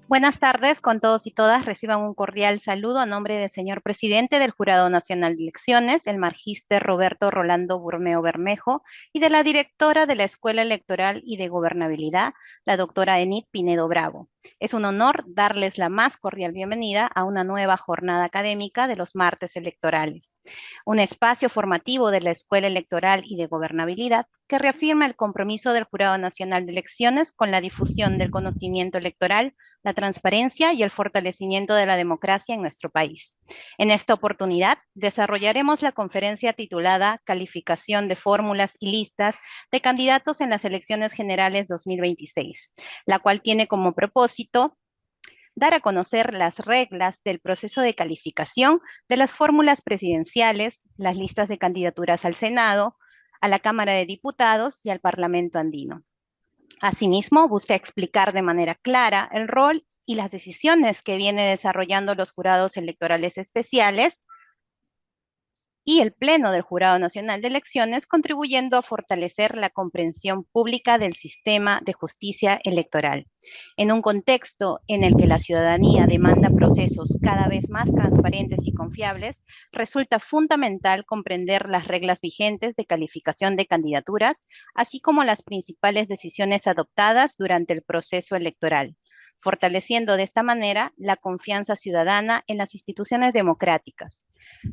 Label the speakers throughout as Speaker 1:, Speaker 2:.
Speaker 1: Buenas tardes con todos y todas. Reciban un cordial saludo a nombre del señor presidente del Jurado Nacional de Elecciones, el magíster Roberto Rolando Burmeo Bermejo, y de la directora de la Escuela Electoral y de Gobernabilidad, la doctora Enid Pinedo Bravo. Es un honor darles la más cordial bienvenida a una nueva jornada académica de los martes electorales, un espacio formativo de la Escuela Electoral y de Gobernabilidad que reafirma el compromiso del Jurado Nacional de Elecciones con la difusión del conocimiento electoral, la transparencia y el fortalecimiento de la democracia en nuestro país. En esta oportunidad desarrollaremos la conferencia titulada Calificación de fórmulas y listas de candidatos en las elecciones generales 2026, la cual tiene como propósito dar a conocer las reglas del proceso de calificación de las fórmulas presidenciales, las listas de candidaturas al Senado, a la Cámara de Diputados y al Parlamento andino. Asimismo, busca explicar de manera clara el rol y las decisiones que vienen desarrollando los jurados electorales especiales y el Pleno del Jurado Nacional de Elecciones, contribuyendo a fortalecer la comprensión pública del sistema de justicia electoral. En un contexto en el que la ciudadanía demanda procesos cada vez más transparentes y confiables, resulta fundamental comprender las reglas vigentes de calificación de candidaturas, así como las principales decisiones adoptadas durante el proceso electoral, fortaleciendo de esta manera la confianza ciudadana en las instituciones democráticas.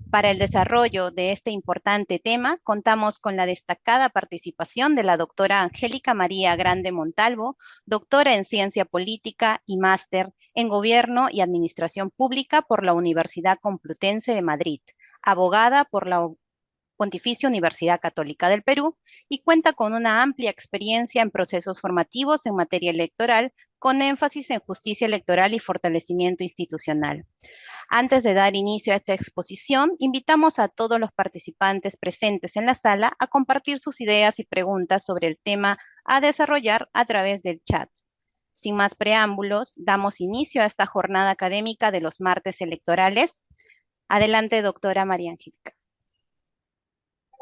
Speaker 1: Para el desarrollo de este importante tema, contamos con la destacada participación de la doctora Angélica María Grande Montalvo, doctora en Ciencia Política y máster en Gobierno y Administración Pública por la Universidad Complutense de Madrid, abogada por la Pontificia Universidad Católica del Perú y cuenta con una amplia experiencia en procesos formativos en materia electoral, con énfasis en justicia electoral y fortalecimiento institucional. Antes de dar inicio a esta exposición, invitamos a todos los participantes presentes en la sala a compartir sus ideas y preguntas sobre el tema a desarrollar a través del chat. Sin más preámbulos, damos inicio a esta jornada académica de los martes electorales. Adelante, doctora María Angélica.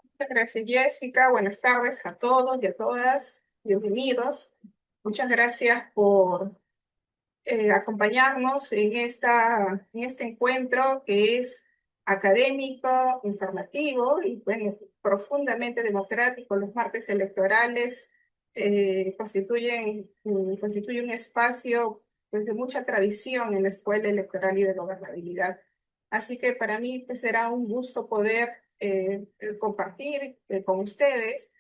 Speaker 2: Muchas gracias, Jessica. Buenas tardes a todos y a todas. Bienvenidos. Muchas gracias por acompañarnos en este encuentro que es académico, informativo y, bueno, profundamente democrático. Los martes electorales constituyen un espacio, pues, de mucha tradición en la Escuela Electoral y de Gobernabilidad. Así que para mí, pues, será un gusto poder compartir con ustedes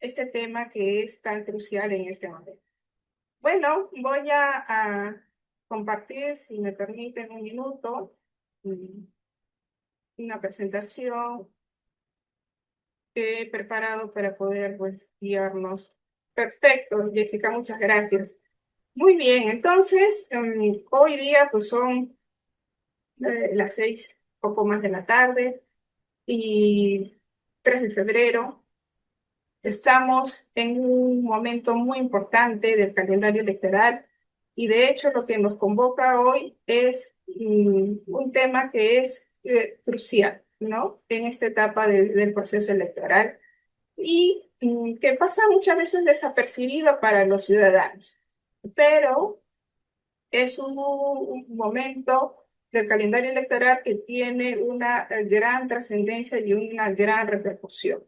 Speaker 2: este tema que es tan crucial en este momento. Bueno, voy a compartir, si me permiten un minuto, mm, una presentación que he preparado para poder, pues, guiarnos. Perfecto, Jessica, muchas gracias. Muy bien, entonces, hoy día pues son las 6, poco más de la tarde, y 3 de febrero. Estamos en un momento muy importante del calendario electoral y, de hecho, lo que nos convoca hoy es un tema que es crucial, ¿no? En esta etapa del proceso electoral y que pasa muchas veces desapercibido para los ciudadanos, pero es un momento del calendario electoral que tiene una gran trascendencia y una gran repercusión.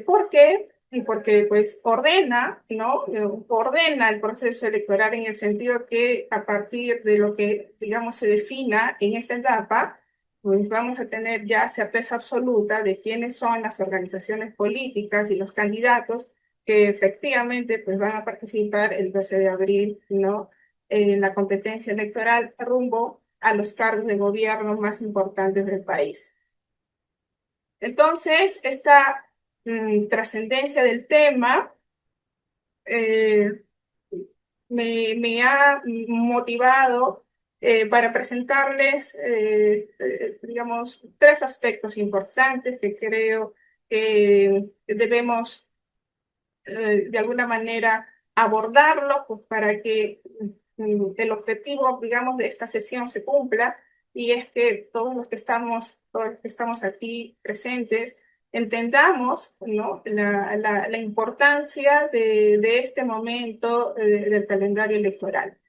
Speaker 2: ¿Por qué? Y porque, pues, ordena, ¿no? Ordena el proceso electoral en el sentido que, a partir de lo que, digamos, se defina en esta etapa, pues vamos a tener ya certeza absoluta de quiénes son las organizaciones políticas y los candidatos que efectivamente, pues, van a participar el 12 de abril, ¿no? En la competencia electoral rumbo a los cargos de gobierno más importantes del país. Entonces, esta trascendencia del tema eh, me ha motivado para presentarles, digamos, tres aspectos importantes que creo que debemos, de alguna manera, abordarlos, pues, para que el objetivo, digamos, de esta sesión se cumpla, y es que todos los que estamos aquí presentes, entendamos, ¿no? La importancia de este momento del calendario electoral.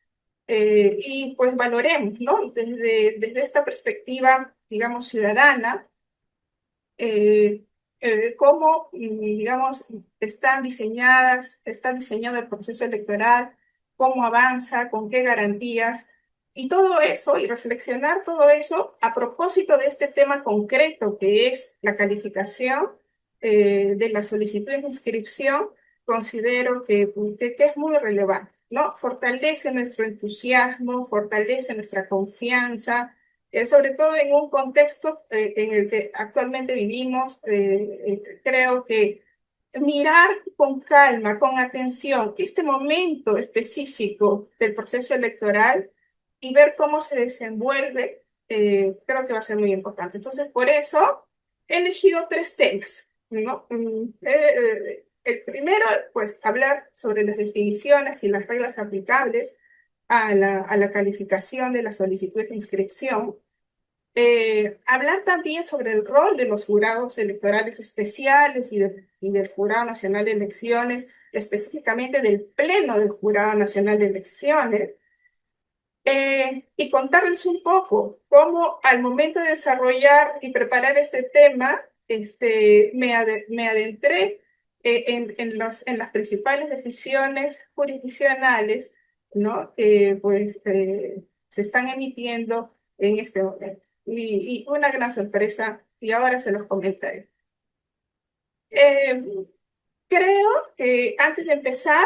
Speaker 2: y pues valoremos, ¿no? Desde esta perspectiva, digamos, ciudadana, eh, cómo, digamos, está diseñado el proceso electoral, cómo avanza, con qué garantías, y todo eso, y reflexionar todo eso a propósito de este tema concreto que es la calificación de la solicitud de inscripción, considero que es muy relevante, ¿no? Fortalece nuestro entusiasmo, fortalece nuestra confianza, sobre todo en un contexto en el que actualmente vivimos. Creo que mirar con calma, con atención, este momento específico del proceso electoral y ver cómo se desenvuelve, creo que va a ser muy importante. Entonces, por eso he elegido tres temas, ¿no? El primero, pues, hablar sobre las definiciones y las reglas aplicables a la calificación de la solicitud de inscripción. Hablar también sobre el rol de los jurados electorales especiales y del Jurado Nacional de Elecciones, específicamente del Pleno del Jurado Nacional de Elecciones, y contarles un poco cómo al momento de desarrollar y preparar este tema, me adentré en las principales decisiones jurisdiccionales, ¿no? Se están emitiendo en este momento. Y una gran sorpresa, y ahora se los comentaré. Eh, Creo que antes de empezar,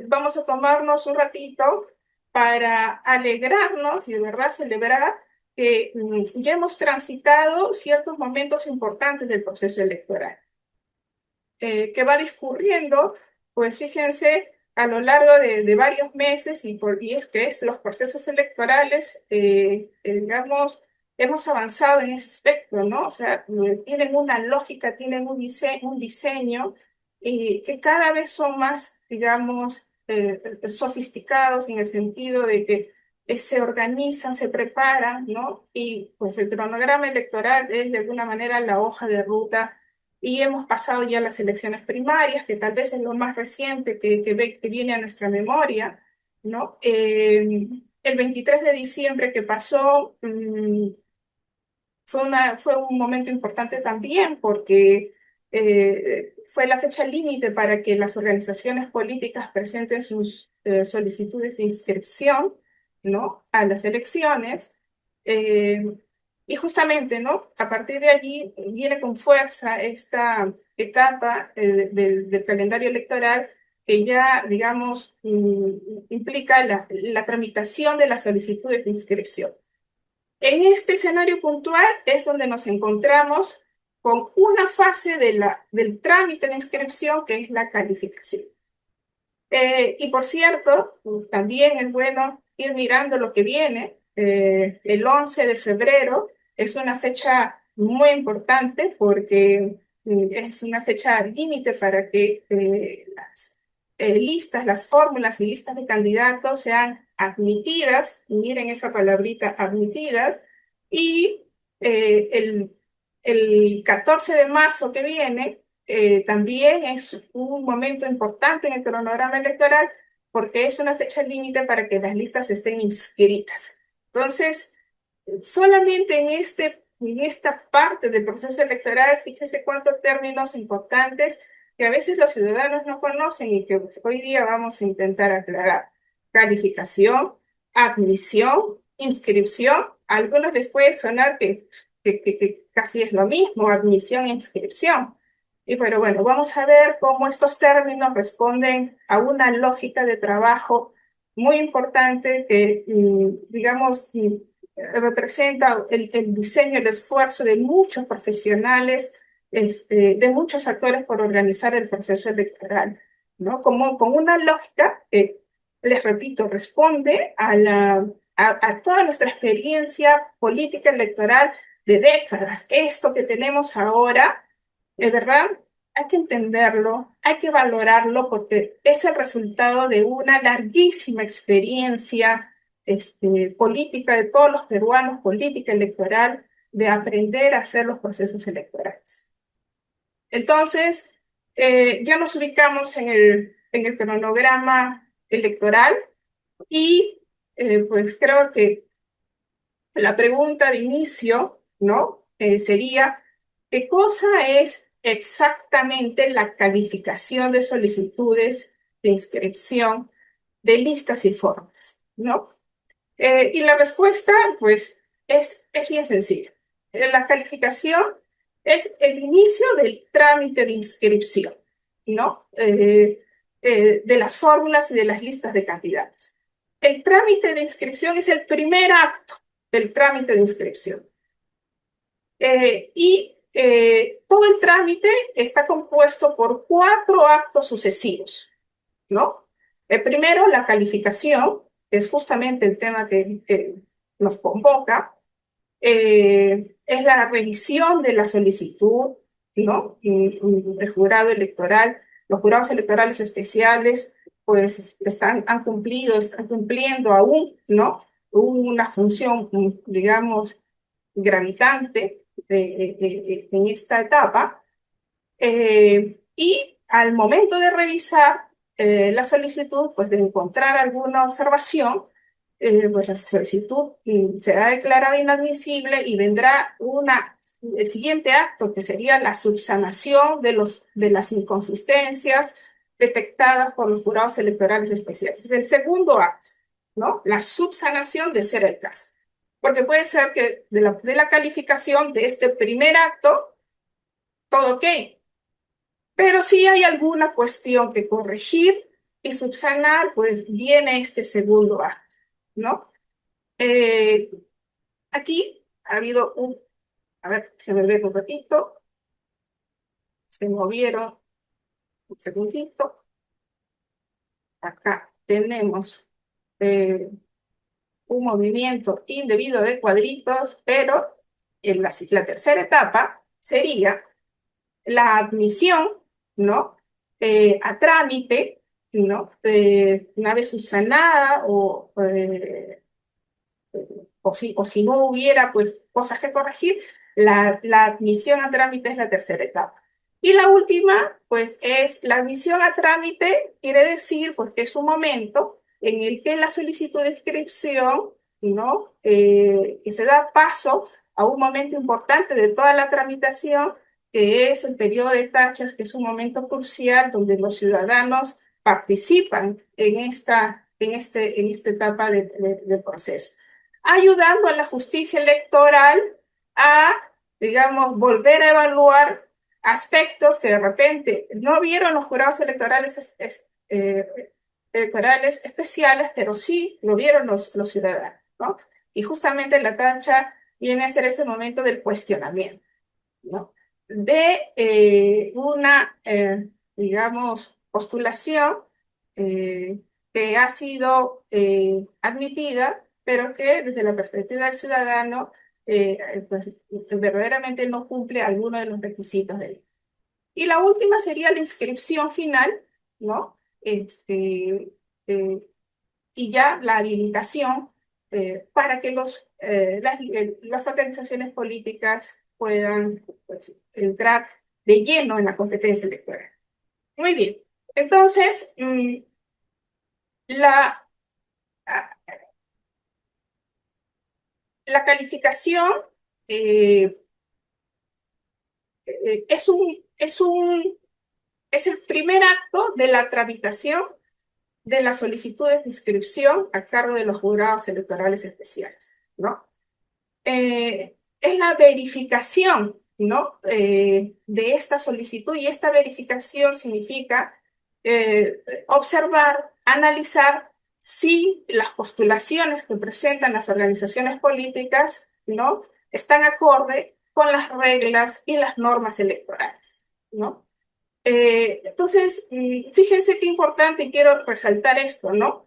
Speaker 2: vamos a tomarnos un ratito para alegrarnos y de verdad celebrar que ya hemos transitado ciertos momentos importantes del proceso electoral, que va discurriendo, pues fíjense, a lo largo de varios meses, y es que los procesos electorales, digamos, hemos avanzado en ese aspecto, ¿no? O sea, tienen una lógica, tienen un diseño y que cada vez son más, digamos, sofisticados en el sentido de que se organizan, se preparan, ¿no? Y pues el cronograma electoral es de alguna manera la hoja de ruta y hemos pasado ya las elecciones primarias, que tal vez es lo más reciente que viene a nuestra memoria, ¿no? El 23 de diciembre que pasó, fue un momento importante también porque fue la fecha límite para que las organizaciones políticas presenten sus solicitudes de inscripción, ¿no? A las elecciones. Eh, y justamente, ¿no? A partir de allí viene con fuerza esta etapa del calendario electoral que ya, digamos, implica la tramitación de las solicitudes de inscripción. En este escenario puntual es donde nos encontramos con una fase del trámite de inscripción que es la calificación. Y por cierto, también es bueno ir mirando lo que viene. El 11 de febrero es una fecha muy importante porque es una fecha límite para que las listas, las fórmulas y listas de candidatos sean admitidas, y miren esa palabrita, admitidas, y el 14 de marzo que viene también es un momento importante en el cronograma electoral porque es una fecha límite para que las listas estén inscritas. Entonces, solamente en esta parte del proceso electoral, fíjese cuántos términos importantes que a veces los ciudadanos no conocen y que hoy día vamos a intentar aclarar. Calificación, admisión, inscripción. A algunos les puede sonar que casi es lo mismo, admisión e inscripción. Y pero bueno, vamos a ver cómo estos términos responden a una lógica de trabajo muy importante que, digamos, representa el diseño, el esfuerzo de muchos profesionales, de muchos actores por organizar el proceso electoral, ¿no? Como con una lógica que, les repito, responde a toda nuestra experiencia política electoral de décadas. Esto que tenemos ahora, de verdad, hay que entenderlo, hay que valorarlo porque es el resultado de una larguísima experiencia política de todos los peruanos, política electoral, de aprender a hacer los procesos electorales. Entonces, ya nos ubicamos en el cronograma electoral. Y pues creo que la pregunta de inicio, ¿no? Sería, ¿qué cosa es exactamente la calificación de solicitudes de inscripción de listas y formas, ¿no? Y la respuesta, pues, es bien sencilla. La calificación es el inicio del trámite de inscripción, ¿no? De las fórmulas y de las listas de candidatos. El trámite de inscripción es el primer acto del trámite de inscripción. Todo el trámite está compuesto por 4 actos sucesivos, ¿no? El primero, la calificación, que es justamente el tema que nos convoca, es la revisión de la solicitud, ¿no? El jurado electoral, los jurados electorales especiales, pues están cumpliendo aún, ¿no? Una función, digamos, gravitante en esta etapa. Y al momento de revisar la solicitud, pues de encontrar alguna observación, pues la solicitud será declarada inadmisible y vendrá el siguiente acto, que sería la subsanación de las inconsistencias detectadas por los jurados electorales especiales. Es el segundo acto, ¿no? La subsanación de ser el caso. Porque puede ser que de la calificación de este primer acto, todo ok, pero si hay alguna cuestión que corregir y subsanar, pues viene este segundo acto, ¿no? Eh, Aquí ha habido a ver, se me ve un ratito, se movieron un segundito. Acá tenemos eh, un movimiento indebido de cuadritos, pero en la tercera etapa sería la admisión, ¿no? A trámite, ¿no? Una vez subsanada o si no hubiera, pues, cosas que corregir, la admisión a trámite es la tercera etapa. Y la última, pues, es la admisión a trámite, quiere decir, pues, que es un momento en el que la solicitud de inscripción, ¿no? Que se da paso a un momento importante de toda la tramitación, que es el periodo de tachas, que es un momento crucial donde los ciudadanos participan en esta etapa del proceso, ayudando a la justicia electoral a, digamos, volver a evaluar aspectos que de repente no vieron los jurados electorales especiales, pero sí lo vieron los ciudadanos, ¿no? Y justamente la tacha viene a ser ese momento del cuestionamiento, ¿no? De digamos, postulación eh, que ha sido admitida, pero que desde la perspectiva del ciudadano, pues, verdaderamente no cumple alguno de los requisitos de ley. Y la última sería la inscripción final, ¿no? Eh, y ya la habilitación para que las organizaciones políticas puedan, pues, entrar de lleno en la competencia electoral. Muy bien. Entonces, la, a- la calificación eh, es el primer acto de la tramitación de las solicitudes de inscripción a cargo de los jurados electorales especiales, ¿no? Es la verificación, ¿no? De esta solicitud, y esta verificación significa observar, analizar si las postulaciones que presentan las organizaciones políticas, ¿no? Están acorde con las reglas y las normas electorales, ¿no? Entonces, fíjense qué importante, y quiero resaltar esto, ¿no?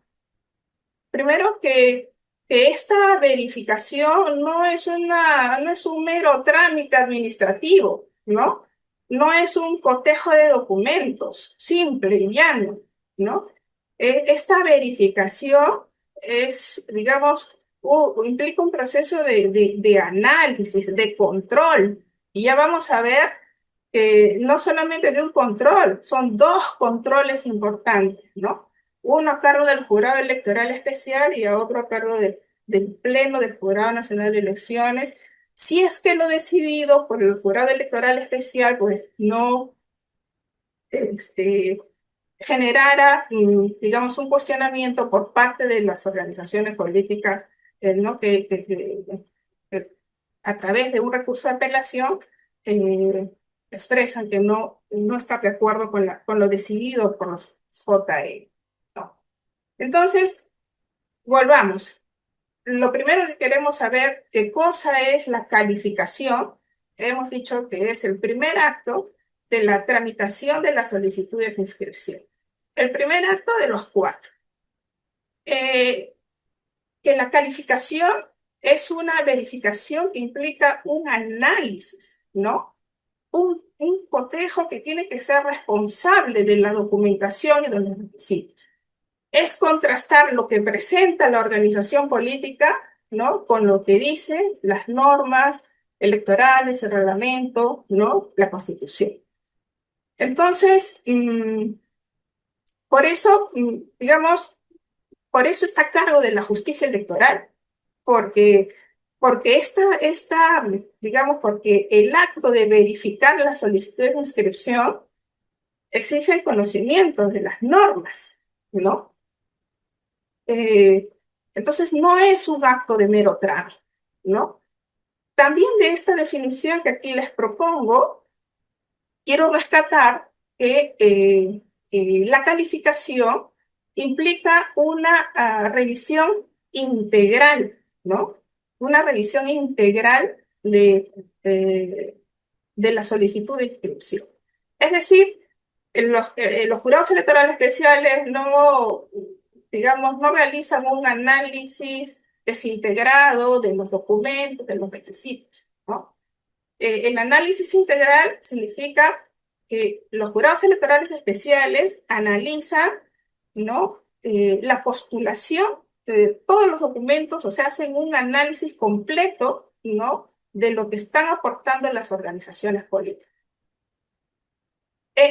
Speaker 2: Primero que esta verificación no es un mero trámite administrativo, ¿no? No es un cotejo de documentos simple y llano, ¿no? Esta verificación es, digamos, implica un proceso de análisis, de control. Y ya vamos a ver que no solamente de un control, son 2 controles importantes, ¿no? uno a cargo del jurado electoral especial y a otro a cargo del Pleno del Jurado Nacional de Elecciones. Si es que lo decidido por el jurado electoral especial, pues no este, generara, digamos, un cuestionamiento por parte de las organizaciones políticas, ¿no? Que a través de un recurso de apelación eh, expresan que no está de acuerdo con lo decidido por los JE. ¿No? Entonces, volvamos. Lo primero que queremos saber, ¿qué cosa es la calificación? Hemos dicho que es el primer acto de la tramitación de las solicitudes de inscripción. El primer acto de los cuatro. Eh, que la calificación es una verificación que implica un análisis, ¿no? Un cotejo que tiene que ser responsable de la documentación y de los requisitos. Es contrastar lo que presenta la organización política, ¿no? Con lo que dicen las normas electorales, el reglamento, ¿no? La Constitución. Entonces, por eso, digamos, por eso está a cargo de la justicia electoral, porque, digamos, porque el acto de verificar la solicitud de inscripción exige el conocimiento de las normas, ¿no? Eh, entonces, no es un acto de mero trámite, ¿no? También de esta definición que aquí les propongo, quiero rescatar que la calificación implica una revisión integral, ¿no? Una revisión integral de la solicitud de inscripción. Es decir, los jurados electorales especiales no, digamos, no realizan un análisis desintegrado de los documentos, de los requisitos, ¿no? El análisis integral significa que los jurados electorales especiales analizan, ¿no? La postulación de todos los documentos, o sea, hacen un análisis completo, ¿no? De lo que están aportando las organizaciones políticas.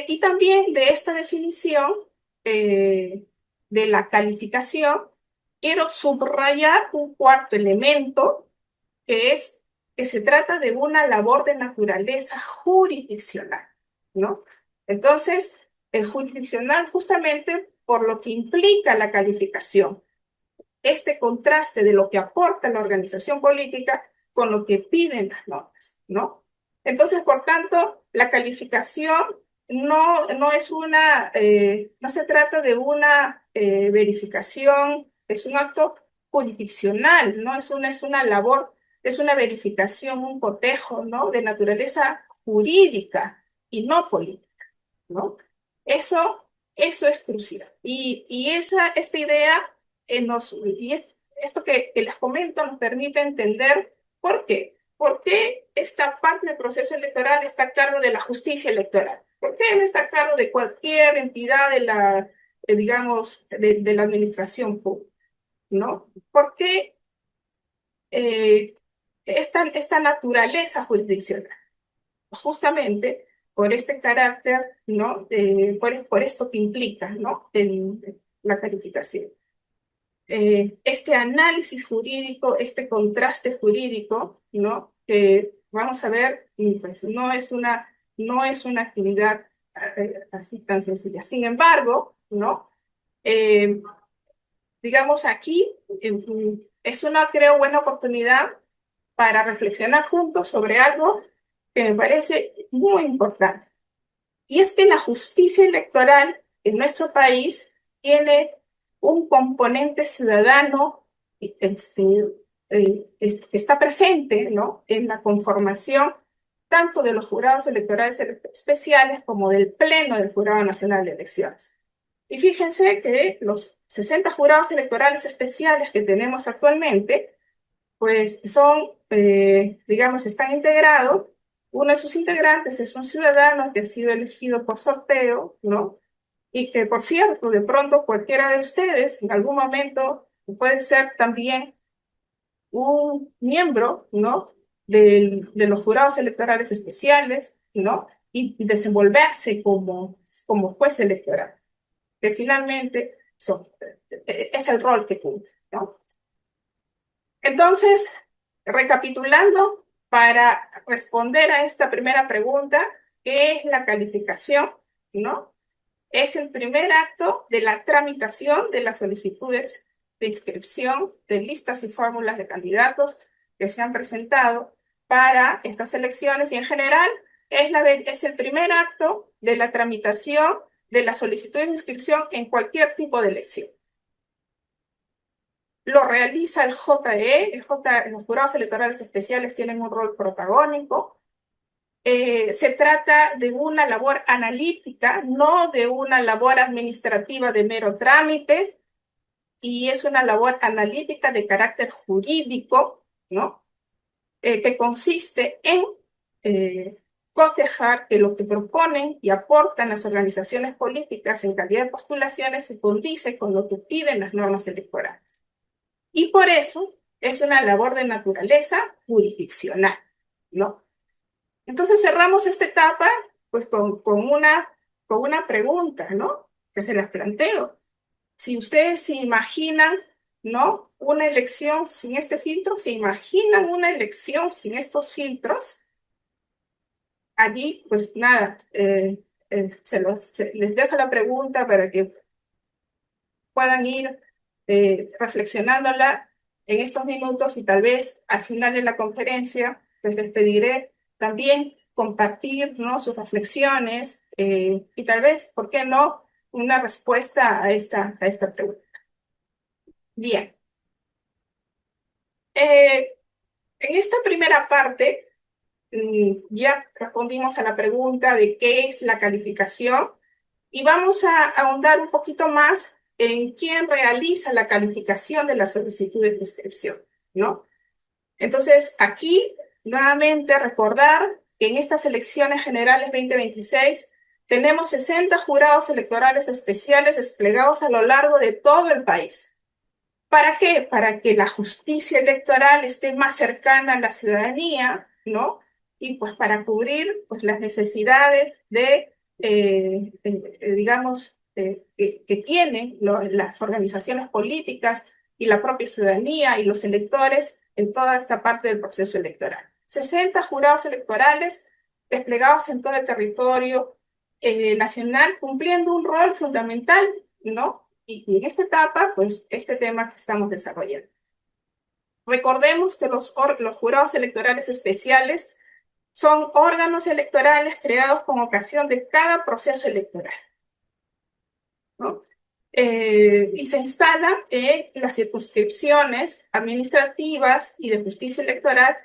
Speaker 2: Y también de esta definición de la calificación, quiero subrayar un cuarto elemento, que es que se trata de una labor de naturaleza jurisdiccional, ¿no? Entonces, el jurisdiccional justamente por lo que implica la calificación, este contraste de lo que aporta la organización política con lo que piden las normas, ¿no? Entonces, por tanto, la calificación no es no se trata de una verificación, es un acto jurisdiccional, ¿no? Es una labor, es una verificación, un cotejo, ¿no? De naturaleza jurídica y no política, ¿no? Eso, eso es crucial. Esta idea esto que les comento nos permite entender por qué. ¿Por qué esta parte del proceso electoral está a cargo de la justicia electoral? ¿Por qué no está a cargo de cualquier entidad digamos, de la administración pública? ¿No? ¿Por qué esta naturaleza jurisdiccional? Justamente por este carácter, ¿no? Por esto que implica, ¿no? La calificación. Este análisis jurídico, este contraste jurídico, ¿no? Que vamos a ver, pues no es una actividad así tan sencilla. Sin embargo, ¿no? Eh, digamos aquí es una, creo, buena oportunidad para reflexionar juntos sobre algo que me parece muy importante. Y es que la justicia electoral en nuestro país tiene un componente ciudadano que está presente, ¿no? En la conformación tanto de los jurados electorales especiales como del Pleno del Jurado Nacional de Elecciones. Y fíjense que los 60 jurados electorales especiales que tenemos actualmente, pues digamos, están integrados. Uno de sus integrantes es un ciudadano que ha sido elegido por sorteo, ¿no? Y que, por cierto, de pronto cualquiera de ustedes en algún momento puede ser también un miembro, ¿no? De los jurados electorales especiales, ¿no? Y desenvolverse como juez electoral, que finalmente es el rol que cumple, ¿no? Entonces, recapitulando, para responder a esta primera pregunta, ¿qué es la calificación? ¿No? Es el primer acto de la tramitación de las solicitudes de inscripción de listas y fórmulas de candidatos que se han presentado para estas elecciones y en general es el primer acto de la tramitación de las solicitudes de inscripción en cualquier tipo de elección. Lo realiza el JE, los jurados electorales especiales tienen un rol protagónico. Se trata de una labor analítica, no de una labor administrativa de mero trámite, y es una labor analítica de carácter jurídico, ¿no? Que consiste en cotejar que lo que proponen y aportan las organizaciones políticas en calidad de postulaciones se condice con lo que piden las normas electorales. Y por eso es una labor de naturaleza jurisdiccional, ¿no? Entonces cerramos esta etapa pues con una pregunta, ¿no? Que se las planteo. Si ustedes se imaginan, ¿no? Una elección sin este filtro, ¿se imaginan una elección sin estos filtros? Allí, pues nada, les dejo la pregunta para que puedan ir reflexionándola en estos minutos y tal vez al final de la conferencia, pues les pediré también compartir, ¿no? Sus reflexiones y tal vez, ¿por qué no?, una respuesta a esta pregunta. Bien. En esta primera parte ya respondimos a la pregunta de qué es la calificación y vamos a ahondar un poquito más en quién realiza la calificación de las solicitudes de inscripción, ¿no? Entonces, aquí, nuevamente, recordar que en estas elecciones generales 2026 tenemos 60 jurados electorales especiales desplegados a lo largo de todo el país. ¿Para qué? Para que la justicia electoral esté más cercana a la ciudadanía, ¿no? Y pues para cubrir pues, las necesidades digamos, que tienen las organizaciones políticas y la propia ciudadanía y los electores en toda esta parte del proceso electoral. 60 jurados electorales desplegados en todo el territorio nacional, cumpliendo un rol fundamental, ¿no? Y en esta etapa, pues, este tema que estamos desarrollando. Recordemos que los jurados electorales especiales son órganos electorales creados con ocasión de cada proceso electoral, ¿no? Y se instalan en las circunscripciones administrativas y de justicia electoral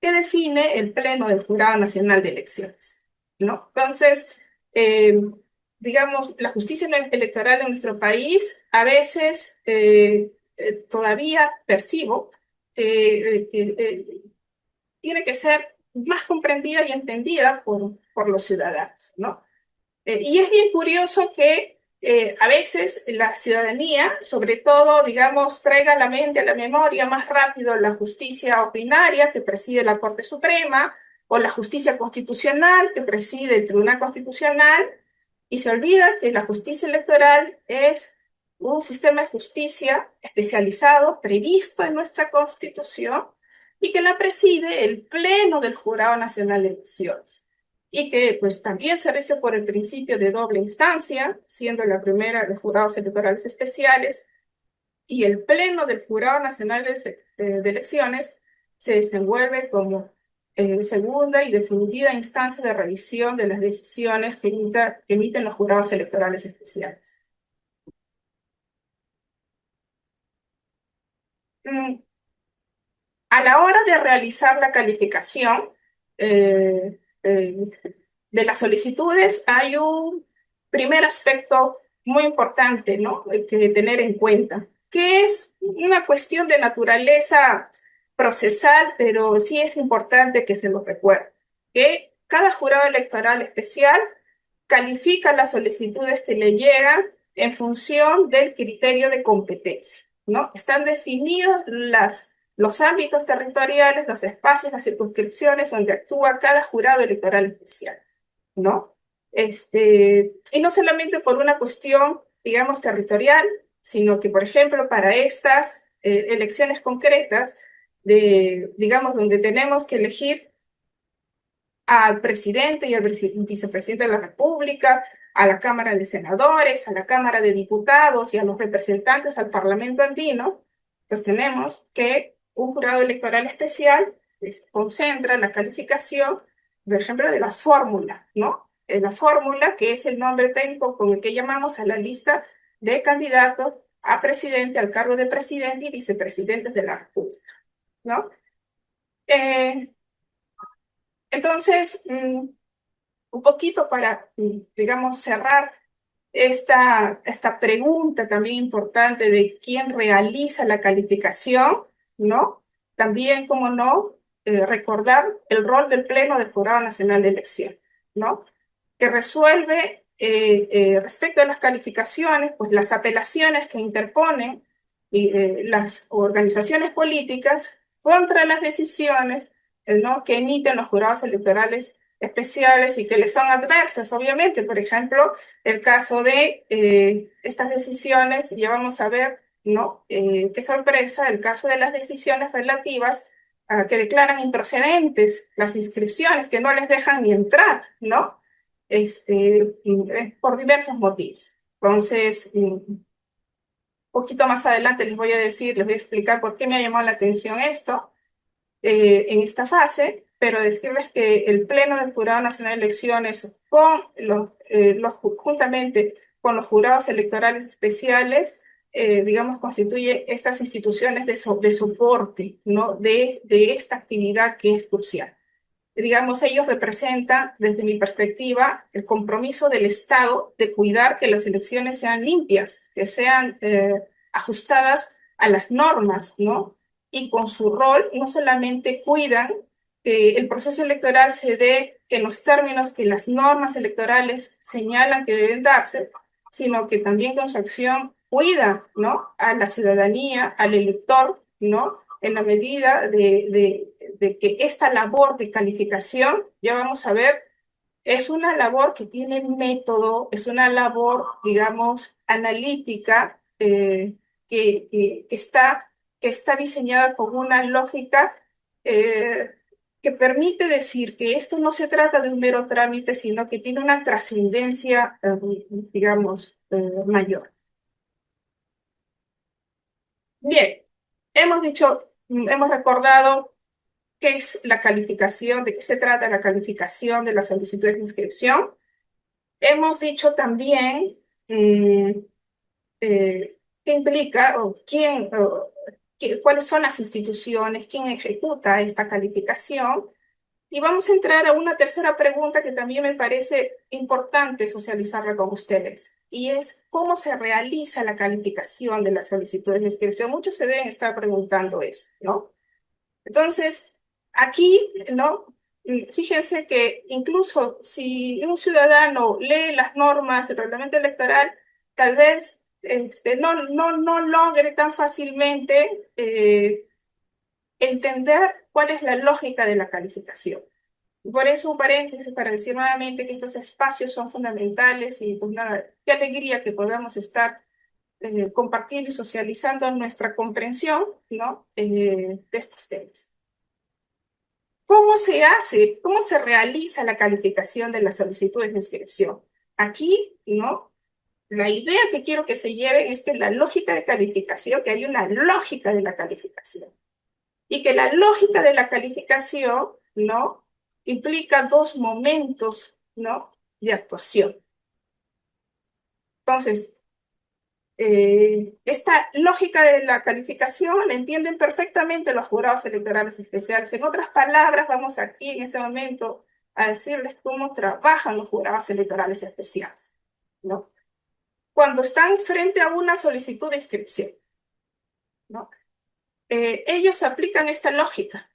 Speaker 2: que define el Pleno del Jurado Nacional de Elecciones, ¿no? Entonces, digamos, la justicia electoral en nuestro país a veces todavía percibo tiene que ser más comprendida y entendida por los ciudadanos, ¿no? Y es bien curioso que a veces la ciudadanía, sobre todo, digamos, traiga a la mente, a la memoria más rápido la justicia ordinaria que preside la Corte Suprema o la justicia constitucional que preside el Tribunal Constitucional y se olvida que la justicia electoral es un sistema de justicia especializado previsto en nuestra Constitución y que la preside el Pleno del Jurado Nacional de Elecciones y que pues también se rige por el principio de doble instancia, siendo la primera los jurados electorales especiales, y el Pleno del Jurado Nacional de Elecciones se desenvuelve como segunda y definitiva instancia de revisión de las decisiones que emiten los jurados electorales especiales. A la hora de realizar la calificación, de las solicitudes hay un primer aspecto muy importante, ¿no? Que tener en cuenta, que es una cuestión de naturaleza procesal, pero sí es importante que se lo recuerde, que cada jurado electoral especial califica las solicitudes que le llegan en función del criterio de competencia, ¿no? Están definidos los ámbitos territoriales, los espacios, las circunscripciones donde actúa cada jurado electoral especial, ¿no? Y no solamente por una cuestión, digamos, territorial, sino que, por ejemplo, para estas elecciones concretas, digamos, donde tenemos que elegir al presidente y al vicepresidente de la República, a la Cámara de Senadores, a la Cámara de Diputados y a los representantes al Parlamento andino, pues tenemos que un jurado electoral especial concentra la calificación, por ejemplo, de las fórmulas, ¿no? La fórmula, que es el nombre técnico con el que llamamos a la lista de candidatos a presidente, al cargo de presidente y vicepresidentes de la República, ¿no? Eh, entonces, un poquito para, digamos, cerrar esta pregunta también importante de quién realiza la calificación, ¿no? También, como no, recordar el rol del Pleno del Jurado Nacional de Elecciones, ¿no? Que resuelve respecto a las calificaciones, pues las apelaciones que interponen las organizaciones políticas contra las decisiones, ¿no? que emiten los jurados electorales especiales y que les son adversas, obviamente. Por ejemplo, el caso de estas decisiones, ya vamos a ver, ¿no? Qué sorpresa, el caso de las decisiones relativas a que declaran improcedentes las inscripciones, que no les dejan ni entrar, ¿no? Por diversos motivos. Entonces, un poquito más adelante les voy a decir, les voy a explicar por qué me ha llamado la atención esto en esta fase, pero decirles que el Pleno del Jurado Nacional de Elecciones, juntamente con los jurados electorales especiales, digamos, constituye estas instituciones de soporte, ¿no? de esta actividad que es crucial. Digamos, ellos representan, desde mi perspectiva, el compromiso del Estado de cuidar que las elecciones sean limpias, que sean ajustadas a las normas, ¿no? Y con su rol no solamente cuidan que el proceso electoral se dé en los términos que las normas electorales señalan que deben darse, sino que también con su acción cuidan, ¿no? A la ciudadanía, al elector, ¿no? En la medida de que esta labor de calificación, ya vamos a ver, es una labor que tiene método, es una labor, digamos, analítica, que está diseñada con una lógica eh, que permite decir que esto no se trata de un mero trámite, sino que tiene una trascendencia, digamos, mayor. Bien, hemos dicho, hemos recordado qué es la calificación, de qué se trata la calificación de las solicitudes de inscripción. Hemos dicho también qué implica o cuáles son las instituciones, quién ejecuta esta calificación. Y vamos a entrar a una tercera pregunta que también me parece importante socializarla con ustedes, y es cómo se realiza la calificación de las solicitudes de inscripción. Muchos se deben estar preguntando eso, ¿no? Entonces, aquí, ¿no? Fíjense que incluso si un ciudadano lee las normas, el reglamento electoral, tal vez no logre tan fácilmente entender cuál es la lógica de la calificación. Por eso, un paréntesis para decir nuevamente que estos espacios son fundamentales y pues nada, qué alegría que podamos estar compartiendo y socializando nuestra comprensión, ¿no? De estos temas. ¿Cómo se hace? ¿Cómo se realiza la calificación de las solicitudes de inscripción? Aquí, ¿no? La idea que quiero que se lleven es que la lógica de calificación, que hay una lógica de la calificación, y que la lógica de la calificación, ¿no? Implica dos momentos, ¿no? De actuación. Entonces, esta lógica de la calificación la entienden perfectamente los jurados electorales especiales. En otras palabras, vamos aquí en este momento a decirles cómo trabajan los jurados electorales especiales, ¿no? Cuando están frente a una solicitud de inscripción, ¿no? Ellos aplican esta lógica,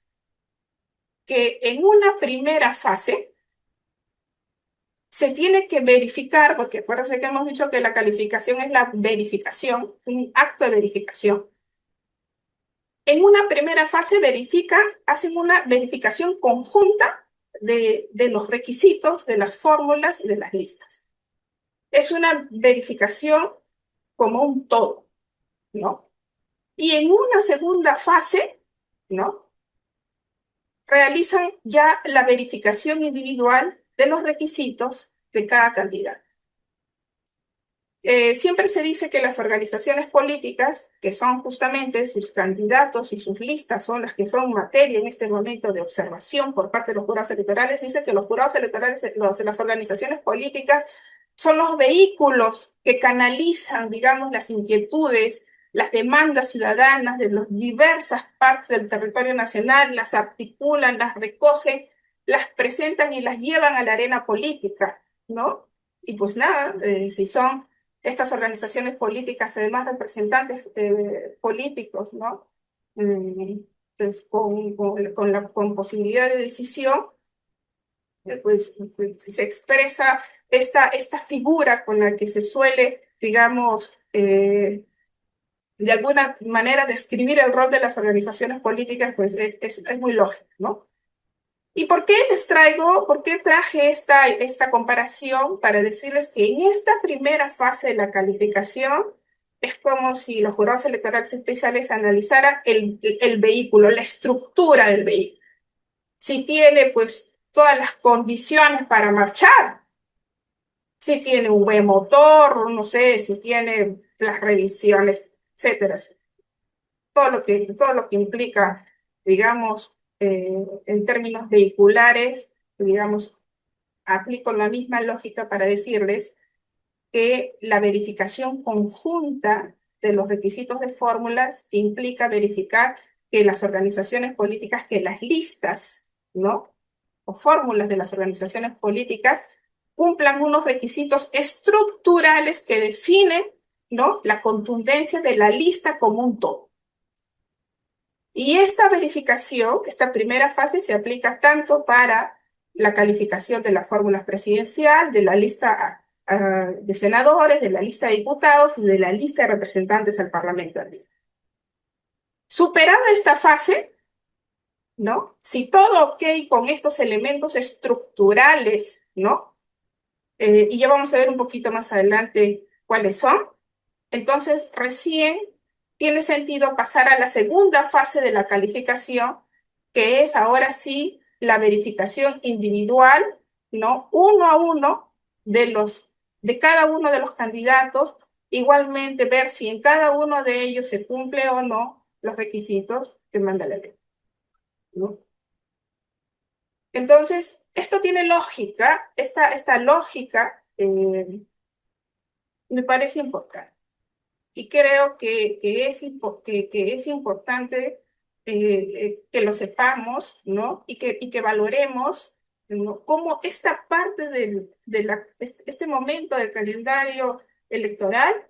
Speaker 2: que en una primera fase se tiene que verificar, porque acuérdense que hemos dicho que la calificación es la verificación, un acto de verificación. En una primera fase hacen una verificación conjunta de los requisitos, de las fórmulas y de las listas. Es una verificación como un todo. ¿no? Y en una segunda fase, ¿no? Realizan ya la verificación individual de los requisitos de cada candidato. Siempre se dice que las organizaciones políticas, que son justamente sus candidatos y sus listas, son las que son materia en este momento de observación por parte de los jurados electorales, dice que los jurados electorales, las organizaciones políticas, son los vehículos que canalizan, digamos, las inquietudes, las demandas ciudadanas de las diversas partes del territorio nacional, las articulan, las recogen, las presentan y las llevan a la arena política, ¿no? Y pues nada, si son estas organizaciones políticas, además representantes políticos, ¿no? Mm, pues con posibilidad de decisión, pues, se expresa esta figura con la que se suele, digamos, de alguna manera describir el rol de las organizaciones políticas, pues es muy lógico, ¿no? ¿Y por qué por qué traje esta comparación? Para decirles que en esta primera fase de la calificación es como si los jurados electorales especiales analizaran el vehículo, la estructura del vehículo. Si tiene pues todas las condiciones para marchar, si tiene un buen motor, no sé, si tiene las revisiones, etcétera. Todo lo que implica, digamos, en términos vehiculares, digamos, aplico la misma lógica para decirles que la verificación conjunta de los requisitos de fórmulas implica verificar que las organizaciones políticas, que las listas, ¿no? O fórmulas de las organizaciones políticas cumplan unos requisitos estructurales que definen, ¿no? La contundencia de la lista como un todo. Y esta verificación, esta primera fase, se aplica tanto para la calificación de la fórmula presidencial, de la lista de senadores, de la lista de diputados y de la lista de representantes al Parlamento andino. Superada esta fase, ¿no? Si todo ok con estos elementos estructurales, ¿no? Y ya vamos a ver un poquito más adelante cuáles son, entonces recién tiene sentido pasar a la segunda fase de la calificación, que es ahora sí la verificación individual, ¿no? Uno a uno de cada uno de los candidatos, igualmente ver si en cada uno de ellos se cumple o no los requisitos que manda la ley, ¿no? Entonces, esto tiene lógica, esta lógica me parece importante. Y creo que es importante que lo sepamos, ¿no? Y que valoremos, ¿no? Cómo esta parte este momento del calendario electoral,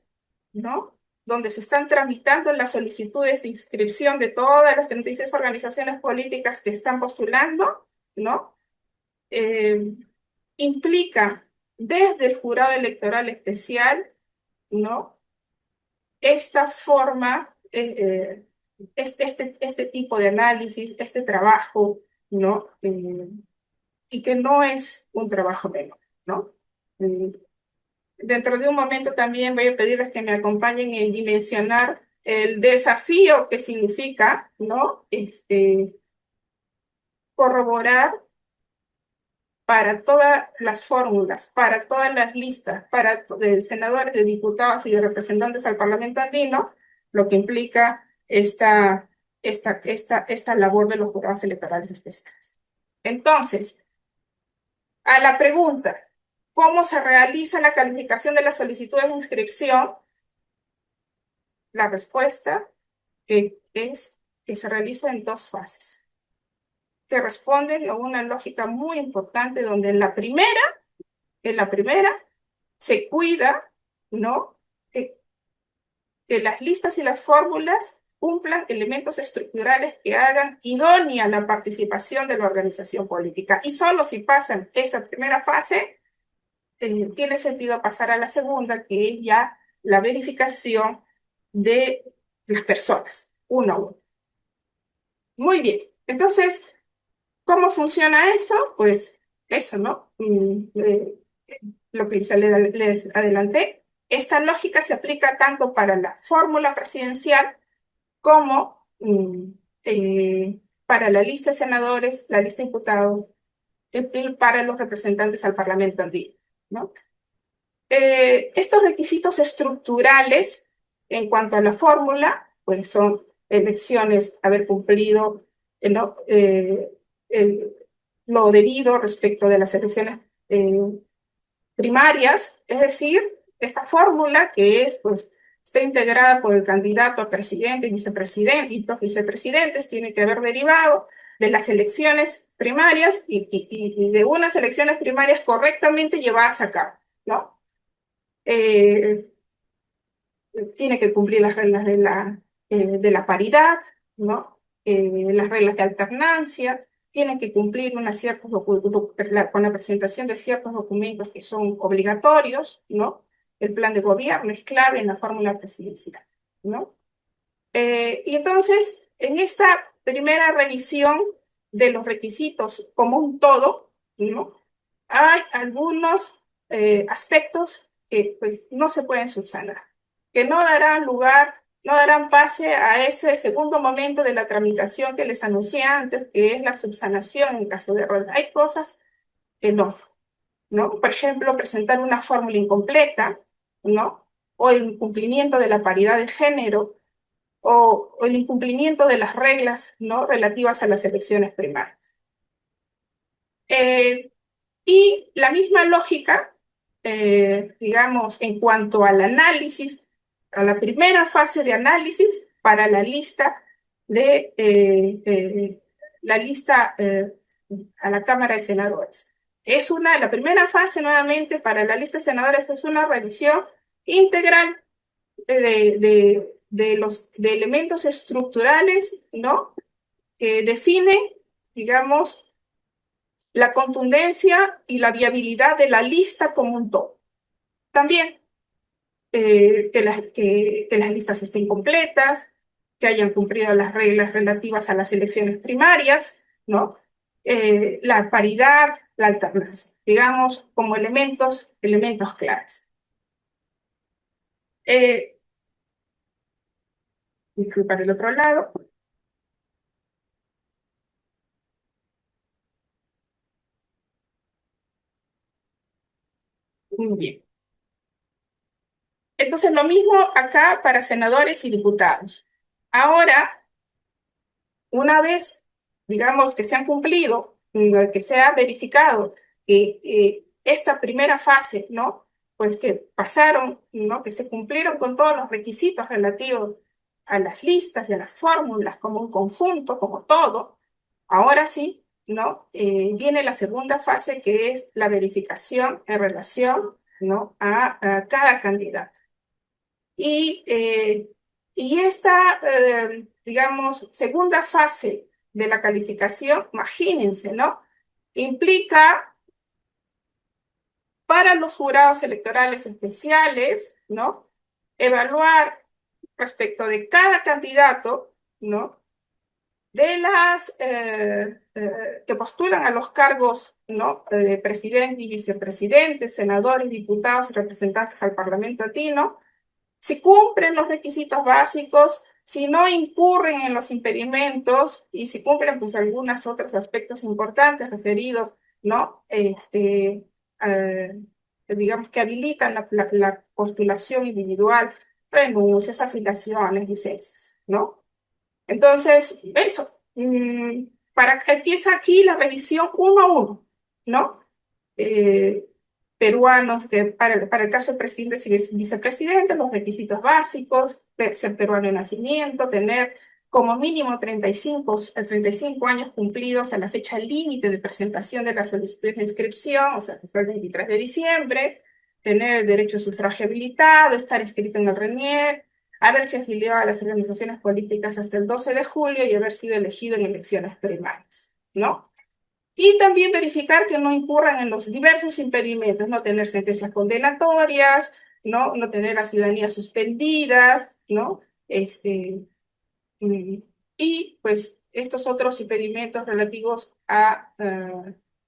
Speaker 2: ¿no? Donde se están tramitando las solicitudes de inscripción de todas las 36 organizaciones políticas que están postulando, ¿no? Eh, implica desde el jurado electoral especial, ¿no? Esta forma, este tipo de análisis, este trabajo, ¿no? Y que no es un trabajo menor, ¿no? Eh, Dentro de un momento también voy a pedirles que me acompañen en dimensionar el desafío que significa, ¿no? Corroborar para todas las fórmulas, para todas las listas, de senadores, de diputados y de representantes al Parlamento andino, lo que implica esta labor de los jurados electorales especiales. Entonces, a la pregunta, ¿cómo se realiza la calificación de las solicitudes de inscripción? La respuesta es que se realiza en dos fases, que responden a una lógica muy importante, donde en la primera se cuida, ¿no? Que las listas y las fórmulas cumplan elementos estructurales que hagan idónea la participación de la organización política. Y solo si pasan esa primera fase, tiene sentido pasar a la segunda, que es ya la verificación de las personas, uno a uno. Muy bien. Entonces, ¿cómo funciona esto? Pues eso, ¿no? Lo que les adelanté. Esta lógica se aplica tanto para la fórmula presidencial como para la lista de senadores, la lista de diputados, y para los representantes al Parlamento andino, ¿no? Estos requisitos estructurales en cuanto a la fórmula, pues son elecciones, haber cumplido ¿no? el- lo debido respecto de las elecciones eh, primarias, es decir, esta fórmula que es, pues, está integrada por el candidato a presidente, vicepresidente y dos vicepresidentes, tiene que haber derivado de las elecciones primarias y de unas elecciones primarias correctamente llevadas a cabo, ¿no? Eh, Tiene que cumplir las reglas de la paridad, ¿no? Las reglas de alternancia, tiene que cumplir con la presentación de ciertos documentos que son obligatorios, ¿no? El plan de gobierno es clave en la fórmula presidencial, ¿no? Y entonces, en esta primera revisión de los requisitos como un todo, ¿no? Hay algunos aspectos que pues, no se pueden subsanar, que no darán lugar, no darán pase a ese segundo momento de la tramitación que les anuncié antes, que es la subsanación en caso de error. Hay cosas que no, ¿no? Por ejemplo, presentar una fórmula incompleta, ¿no? O el incumplimiento de la paridad de género, o el incumplimiento de las reglas, ¿no? Relativas a las elecciones primarias. Eh, Y la misma lógica, digamos, en cuanto al análisis, a la primera fase de análisis para la lista de la lista a la Cámara de Senadores. La primera fase nuevamente para la lista de senadores es una revisión integral de elementos estructurales, ¿no? Que definen, digamos, la contundencia y la viabilidad de la lista como un todo. También que las listas estén completas, que hayan cumplido las reglas relativas a las elecciones primarias, ¿no? La paridad, la alternancia, digamos, como elementos claves. Eh, Disculpar el otro lado. Muy bien. Entonces, lo mismo acá para senadores y diputados. Ahora, una vez, digamos, que se han cumplido, que se ha verificado que esta primera fase, ¿no? Pues que pasaron, ¿no? Que se cumplieron con todos los requisitos relativos a las listas y a las fórmulas como un conjunto, como todo. Ahora sí, ¿no? Viene la segunda fase que es la verificación en relación, ¿no? A cada candidato. Y, eh, y esta, digamos, segunda fase de la calificación, imagínense, ¿no? Implica para los jurados electorales especiales, ¿no? Evaluar respecto de cada candidato, ¿no? De las que postulan a los cargos, ¿no? Presidente y vicepresidente, senadores, diputados y representantes al Parlamento latino, si cumplen los requisitos básicos, si no incurren en los impedimentos y si cumplen pues algunos otros aspectos importantes referidos, ¿no? Digamos que habilitan la postulación individual, renuncias, afiliaciones, licencias, ¿no? Entonces, eso, para que empieza aquí la revisión uno a uno, ¿no? Eh, Peruanos, que para el caso de presidentes y vicepresidentes, los requisitos básicos, ser peruano de nacimiento, tener como mínimo 35 años cumplidos a la fecha límite de presentación de la solicitud de inscripción, o sea, que fue el 23 de diciembre, tener derecho a sufragio habilitado, estar inscrito en el RENIEC, haberse afiliado a las organizaciones políticas hasta el 12 de julio y haber sido elegido en elecciones primarias, ¿no? Y también verificar que no incurran en los diversos impedimentos, no tener sentencias condenatorias, no tener la ciudadanía suspendidas, ¿no? Mm, y pues estos otros impedimentos relativos a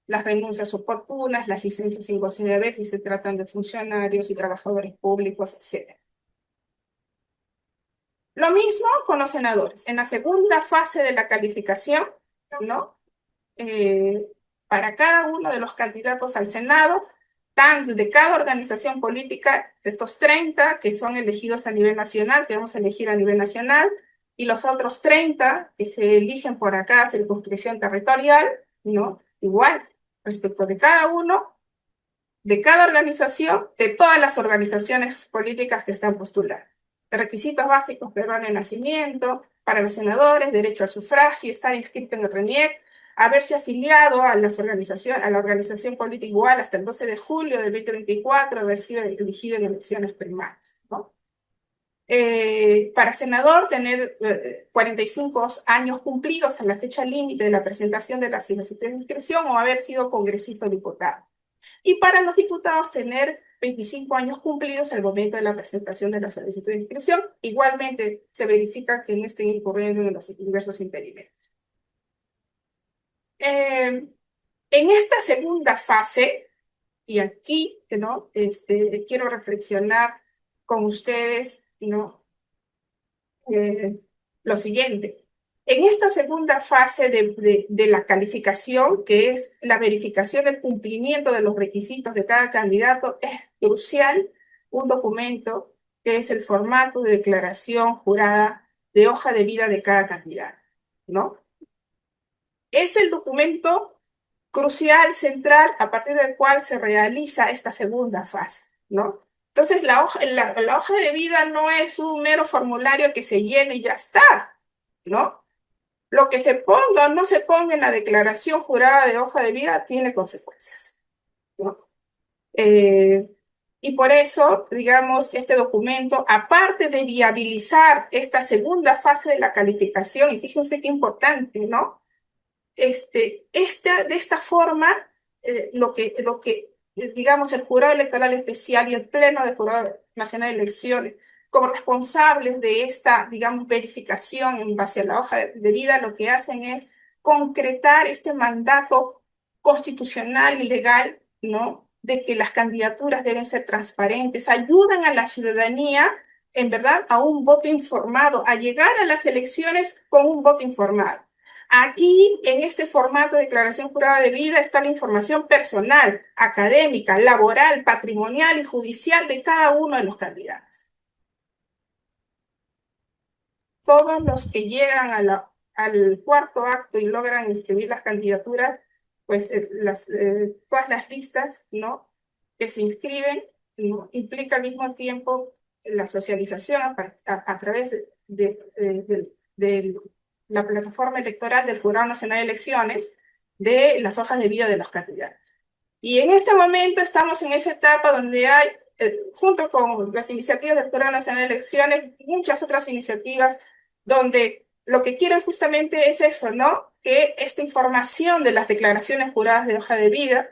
Speaker 2: las renuncias oportunas, las licencias sin goce de haber si se tratan de funcionarios y trabajadores públicos, etc. Lo mismo con los senadores. En la segunda fase de la calificación, ¿no? Eh, para cada uno de los candidatos al Senado, tan de cada organización política, de estos 30 que son elegidos a nivel nacional, que vamos a elegir a nivel nacional, y los otros 30 que se eligen por acá, circunscripción territorial, ¿no? Igual, respecto de cada uno, de cada organización, de todas las organizaciones políticas que están postulando. Requisitos básicos, perdón, de nacimiento, para los senadores, derecho al sufragio, estar inscrito en el RENIEC, haberse afiliado a la organización política igual hasta el 12 de julio del 2024, haber sido elegido en elecciones primarias, ¿no? Para senador, tener 45 años cumplidos a la fecha límite de la presentación de la solicitud de inscripción o haber sido congresista o diputado. Y para los diputados, tener 25 años cumplidos al momento de la presentación de la solicitud de inscripción. Igualmente, se verifica que no estén incurriendo en los diversos impedimentos. En esta segunda fase, y aquí, ¿no? Quiero reflexionar con ustedes, ¿no? Lo siguiente. En esta segunda fase de la calificación, que es la verificación del cumplimiento de los requisitos de cada candidato, es crucial un documento que es el formato de declaración jurada de hoja de vida de cada candidato, ¿no? Es el documento crucial, central, a partir del cual se realiza esta segunda fase, ¿no? Entonces, la hoja de vida no es un mero formulario que se llene y ya está, ¿no? Lo que se ponga o no se ponga en la declaración jurada de hoja de vida tiene consecuencias, ¿no? Eh, y por eso, digamos, este documento, aparte de viabilizar esta segunda fase de la calificación, y fíjense qué importante, ¿no? De esta forma, digamos, el Jurado Electoral Especial y el Pleno del Jurado Nacional de Elecciones, como responsables de esta, digamos, verificación en base a la hoja de vida, lo que hacen es concretar este mandato constitucional y legal, ¿no? De que las candidaturas deben ser transparentes, ayudan a la ciudadanía, en verdad, a un voto informado, a llegar a las elecciones con un voto informado. Aquí, en este formato de declaración jurada de vida, está la información personal, académica, laboral, patrimonial y judicial de cada uno de los candidatos. Todos los que llegan al cuarto acto y logran inscribir las candidaturas, pues todas las listas, ¿no? Que se inscriben, ¿no? Implica al mismo tiempo la socialización a través de la plataforma electoral del Jurado Nacional de Elecciones de las hojas de vida de los candidatos. Y en este momento estamos en esa etapa donde hay, junto con las iniciativas del Jurado Nacional de Elecciones, muchas otras iniciativas donde lo que quieren justamente es eso, ¿no? Que esta información de las declaraciones juradas de hoja de vida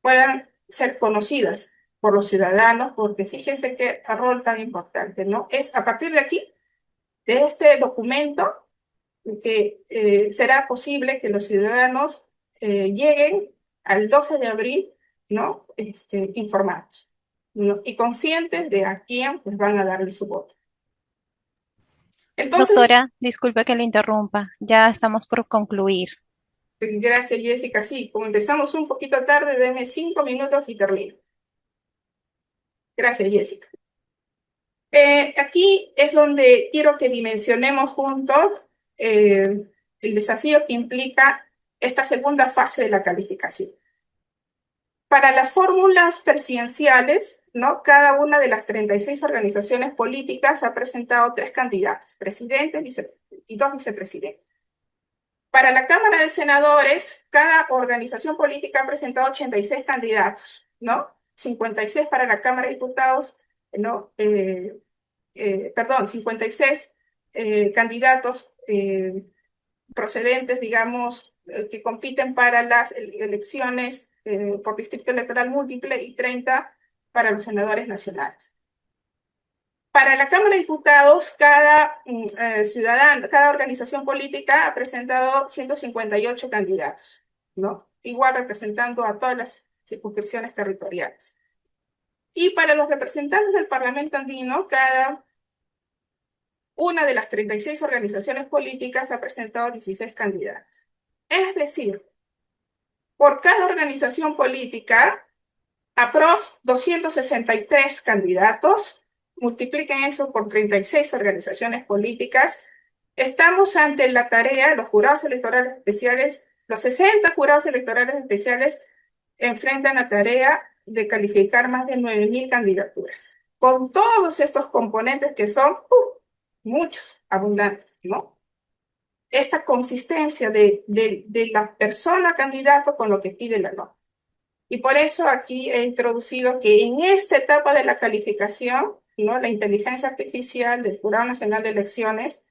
Speaker 2: puedan ser conocidas por los ciudadanos, porque fíjense qué rol tan importante, ¿no? Es a partir de aquí, de este documento, que será posible que los ciudadanos lleguen al 12 de abril, ¿no? Informados, ¿no? Y conscientes de a quién pues, van a darle su voto. Entonces,
Speaker 1: Doctora, disculpe que le interrumpa, ya estamos por concluir.
Speaker 2: gracias, Jessica. Sí, como empezamos un poquito tarde, deme 5 minutos y termino. Gracias, Jessica. Aquí es donde quiero que dimensionemos juntos el desafío que implica esta segunda fase de la calificación. Para las fórmulas presidenciales, ¿no? Cada una de las 36 organizaciones políticas ha presentado 3 candidatos, presidente y 2 vicepresidentes. Para la Cámara de Senadores, cada organización política ha presentado 86 candidatos, ¿no? 56 para la Cámara de Diputados, ¿no? 56 candidatos procedentes, digamos, que compiten para las elecciones por distrito electoral múltiple y 30 para los senadores nacionales. Para la Cámara de Diputados, cada ciudadano, cada organización política ha presentado 158 candidatos, ¿no? igual representando a todas las circunscripciones territoriales. Y para los representantes del Parlamento andino, cada una de las 36 organizaciones políticas ha presentado 16 candidatos. Es decir, por cada organización política, aprox 263 candidatos, multipliquen eso por 36 organizaciones políticas. Estamos ante la tarea, los jurados electorales especiales, los 60 jurados electorales especiales enfrentan la tarea de calificar más de 9.000 candidaturas, con todos estos componentes que son muchos, abundantes, ¿no? Esta consistencia de la persona candidato con lo que pide la norma. Y por eso aquí he introducido que en esta etapa de la calificación, ¿no? La inteligencia artificial del Jurado Nacional de Elecciones,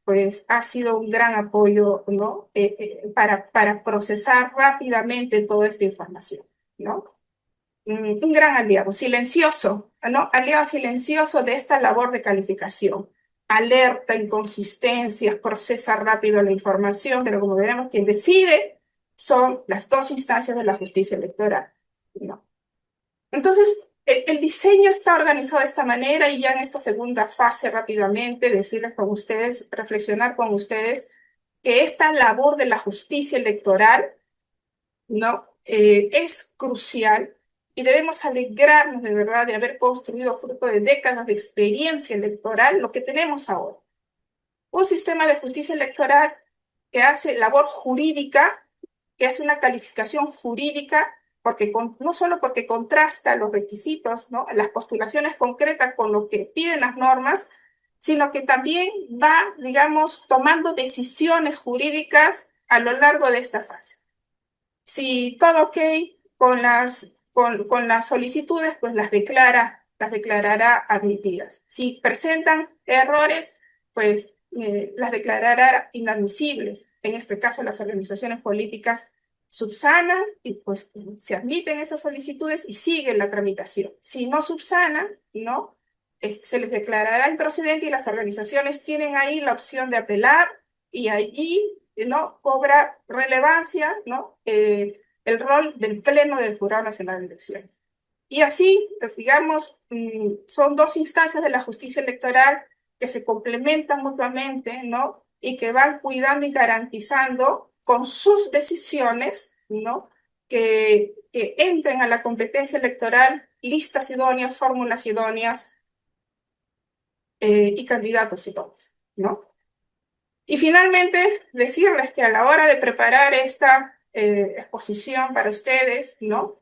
Speaker 2: pues ha sido un gran apoyo, ¿no? Para procesar rápidamente toda esta información, ¿no? Un gran aliado, silencioso, ¿no? Aliado silencioso de esta labor de calificación. Alerta inconsistencias, procesa rápido la información, pero como veremos, quien decide son las dos instancias de la justicia electoral, ¿no? Entonces, el diseño está organizado de esta manera y ya en esta segunda fase rápidamente decirles con ustedes, reflexionar con ustedes que esta labor de la justicia electoral, ¿no? Es crucial y debemos alegrarnos de verdad de haber construido fruto de décadas de experiencia electoral lo que tenemos ahora. Un sistema de justicia electoral que hace labor jurídica, que hace una calificación jurídica, porque no solo porque contrasta los requisitos, ¿no? Las postulaciones concretas con lo que piden las normas, sino que también va, digamos, tomando decisiones jurídicas a lo largo de esta fase. Si todo ok con las solicitudes, pues las declarará admitidas. Si presentan errores, pues las declarará inadmisibles. En este caso, las organizaciones políticas subsanan y pues se admiten esas solicitudes y siguen la tramitación. Si no subsanan, ¿no? Se les declarará improcedente y las organizaciones tienen ahí la opción de apelar y allí, ¿no? Cobra relevancia, ¿no? El rol del Pleno del Jurado Nacional de Elecciones. Y así, pues, digamos, son dos instancias de la justicia electoral que se complementan mutuamente, ¿no? Y que van cuidando y garantizando con sus decisiones, ¿no? Que entren a la competencia electoral listas idóneas, fórmulas idóneas y candidatos idóneos, ¿no? Y finalmente, decirles que a la hora de preparar esta exposición para ustedes, ¿no?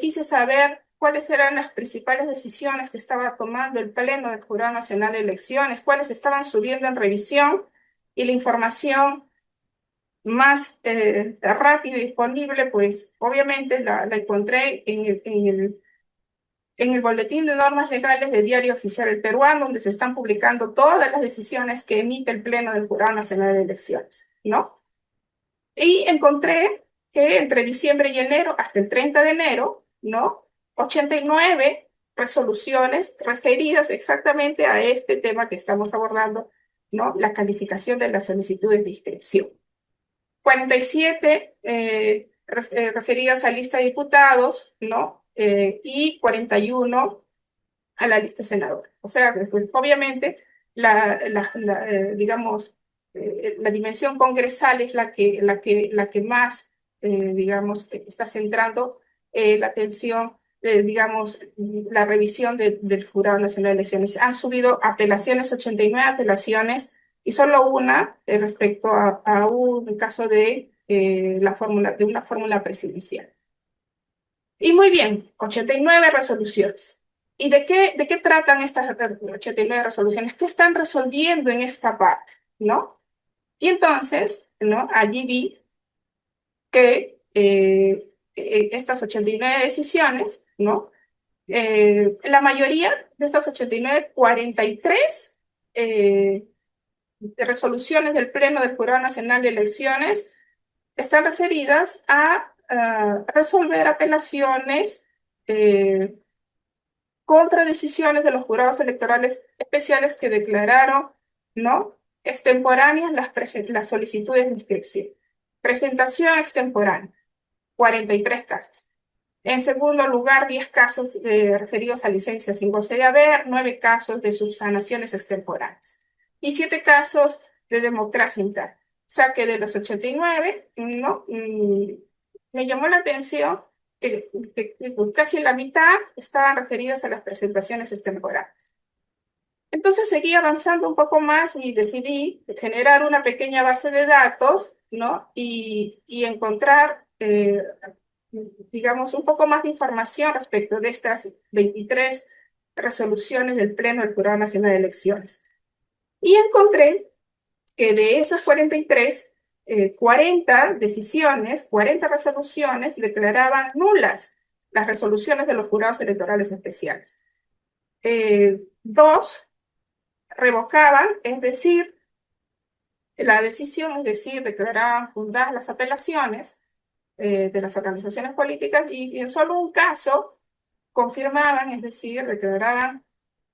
Speaker 2: Quise saber cuáles eran las principales decisiones que estaba tomando el Pleno del Jurado Nacional de Elecciones, cuáles estaban subiendo en revisión y la información más rápida y disponible, pues obviamente la encontré en el Boletín de Normas Legales del Diario Oficial El Peruano, donde se están publicando todas las decisiones que emite el Pleno del Jurado Nacional de Elecciones, ¿no? Y encontré que entre diciembre y enero, hasta el 30 de enero, ¿no? 89 resoluciones referidas exactamente a este tema que estamos abordando, ¿no? La calificación de las solicitudes de inscripción. 47 referidas a lista de diputados, ¿no? Y 41 a la lista de senadores. O sea, pues, obviamente, digamos, la dimensión congresal es la que más, digamos, está centrando la atención, digamos, la revisión del Jurado Nacional de Elecciones. Han subido apelaciones, 89 apelaciones, y solo una respecto a un caso de, de una fórmula presidencial. Y muy bien, 89 resoluciones. ¿Y de qué tratan estas 89 resoluciones? ¿Qué están resolviendo en esta parte? ¿No? Y entonces, ¿no? Allí vi que estas 89 decisiones, ¿no? La mayoría de estas 89, 43 resoluciones del Pleno del Jurado Nacional de Elecciones están referidas a resolver apelaciones contra decisiones de los jurados electorales especiales que declararon, ¿no? Extemporáneas las solicitudes de inscripción. Presentación extemporánea, 43 casos. En segundo lugar, 10 casos referidos a licencias sin goce de haber, 9 casos de subsanaciones extemporáneas y 7 casos de democracia interna. O sea que de los 89, ¿no? Me llamó la atención que casi la mitad estaban referidas a las presentaciones extemporáneas. Entonces seguí avanzando un poco más y decidí generar una pequeña base de datos, ¿no? Y encontrar, digamos, un poco más de información respecto de estas 23 resoluciones del Pleno del Jurado Nacional de Elecciones. Y encontré que de esas 43, 40 decisiones, 40 resoluciones declaraban nulas las resoluciones de los jurados electorales especiales. Dos revocaban, es decir, la decisión, es decir, declaraban fundadas las apelaciones de las organizaciones políticas y en solo un caso confirmaban, es decir, declaraban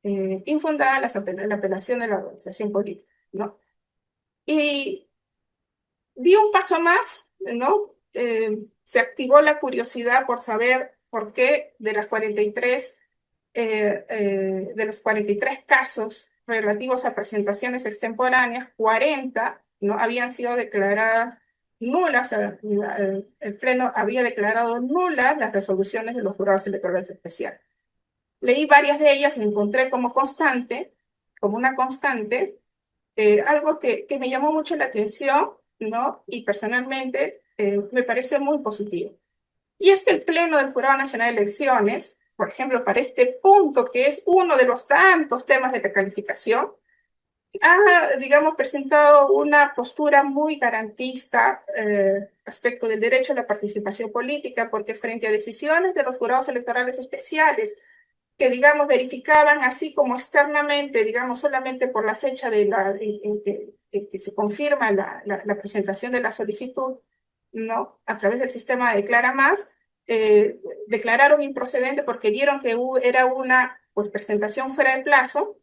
Speaker 2: infundada la apelación de la organización política, ¿no? Y di un paso más, ¿no? Se activó la curiosidad por saber por qué de los 43 casos relativos a presentaciones extemporáneas, 40 no habían sido declaradas nulas, o sea, el Pleno había declarado nulas las resoluciones de los jurados electorales especiales. Leí varias de ellas y encontré como constante, como una constante, algo que me llamó mucho la atención, ¿no? Y personalmente me parece muy positivo. Y es que el Pleno del Jurado Nacional de Elecciones, por ejemplo, para este punto, que es uno de los tantos temas de la calificación, ha, digamos, presentado una postura muy garantista respecto del derecho a la participación política, porque frente a decisiones de los jurados electorales especiales, que, digamos, verificaban así como externamente, digamos, solamente por la fecha en que se confirma la presentación de la solicitud, ¿no? A través del sistema de Declara Más, declararon improcedente porque vieron que era una pues, presentación fuera de plazo,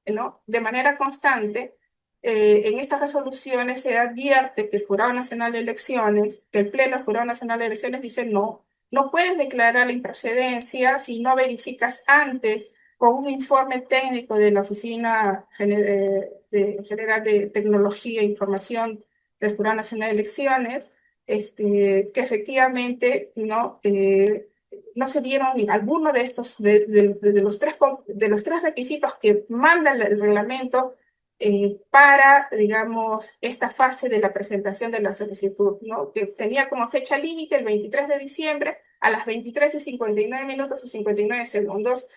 Speaker 2: ¿no? De manera constante. En estas resoluciones se advierte que el Jurado Nacional de Elecciones, que el Pleno del Jurado Nacional de Elecciones dice no puedes declarar la improcedencia si no verificas antes con un informe técnico de la Oficina General de Tecnología e Información del Jurado Nacional de Elecciones, que efectivamente no se dieron ni alguno de estos, de los tres requisitos que manda el reglamento para, digamos, esta fase de la presentación de la solicitud, ¿no? Que tenía como fecha límite el 23 de diciembre a las 23:59 y 59 segundos,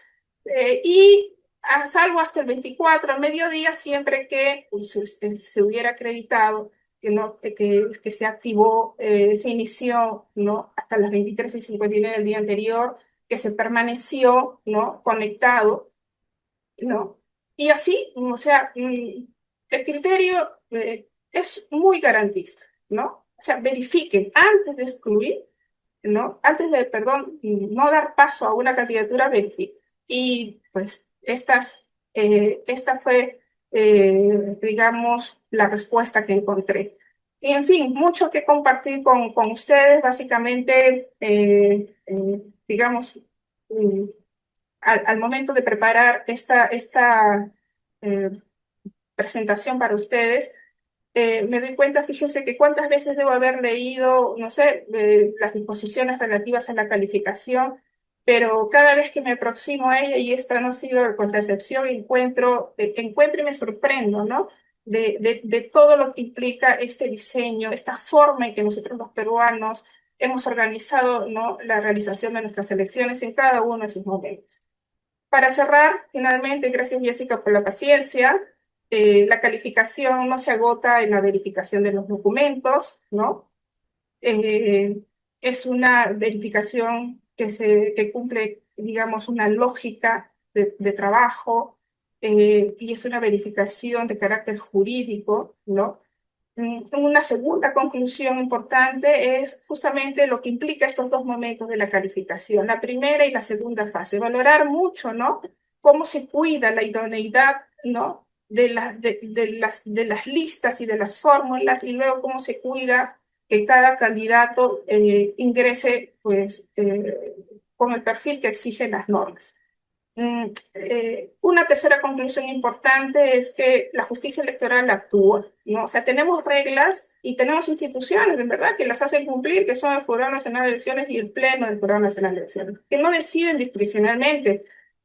Speaker 2: y a salvo hasta el 24 al mediodía, siempre que pues, se hubiera acreditado ¿no? Que se activó, se inició ¿no? hasta las 23:59 del día anterior, que se permaneció ¿no? conectado, ¿no? Y así, o sea, el criterio es muy garantista, ¿no? O sea, verifiquen antes de excluir, ¿no? Antes de, perdón, no dar paso a una candidatura, verifiquen. Y pues esta fue, digamos, la respuesta que encontré. Y en fin, mucho que compartir con ustedes, básicamente, digamos, mm, al momento de preparar esta eh, presentación para ustedes, me doy cuenta, fíjense que cuántas veces debo haber leído, no sé, las disposiciones relativas a la calificación, pero cada vez que me aproximo a ella, y esta no ha sido con la excepción, encuentro y me sorprendo, ¿no? De todo lo que implica este diseño, esta forma en que nosotros los peruanos hemos organizado, ¿no? La realización de nuestras elecciones en cada uno de sus momentos. Para cerrar, finalmente, gracias Jessica por la paciencia. La calificación no se agota en la verificación de los documentos, ¿no? Eh, es una verificación que cumple, digamos, una lógica de trabajo y es una verificación de carácter jurídico, ¿no? Una segunda conclusión importante es justamente lo que implica estos dos momentos de la calificación, la primera y la segunda fase. Valorar mucho, ¿no? Cómo se cuida la idoneidad, ¿no? De las listas y de las fórmulas y luego cómo se cuida que cada candidato ingrese pues, con el perfil que exigen las normas. Una tercera conclusión importante es que la justicia electoral actúa, ¿no? O sea, tenemos reglas y tenemos instituciones, en verdad, que las hacen cumplir, que son el Jurado Nacional de Elecciones y el Pleno del Jurado Nacional de Elecciones, que no deciden discrecionalmente,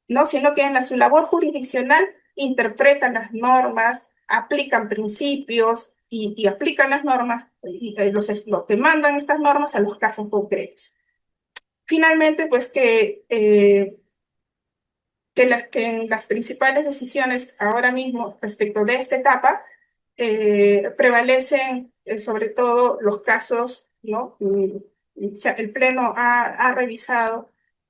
Speaker 2: ¿no? Sino que en su labor jurisdiccional interpretan las normas, aplican principios y aplican las normas y los que mandan estas normas a los casos concretos. Finalmente, pues que en las principales decisiones ahora mismo respecto de esta etapa prevalecen sobre todo los casos, ¿no? El Pleno ha revisado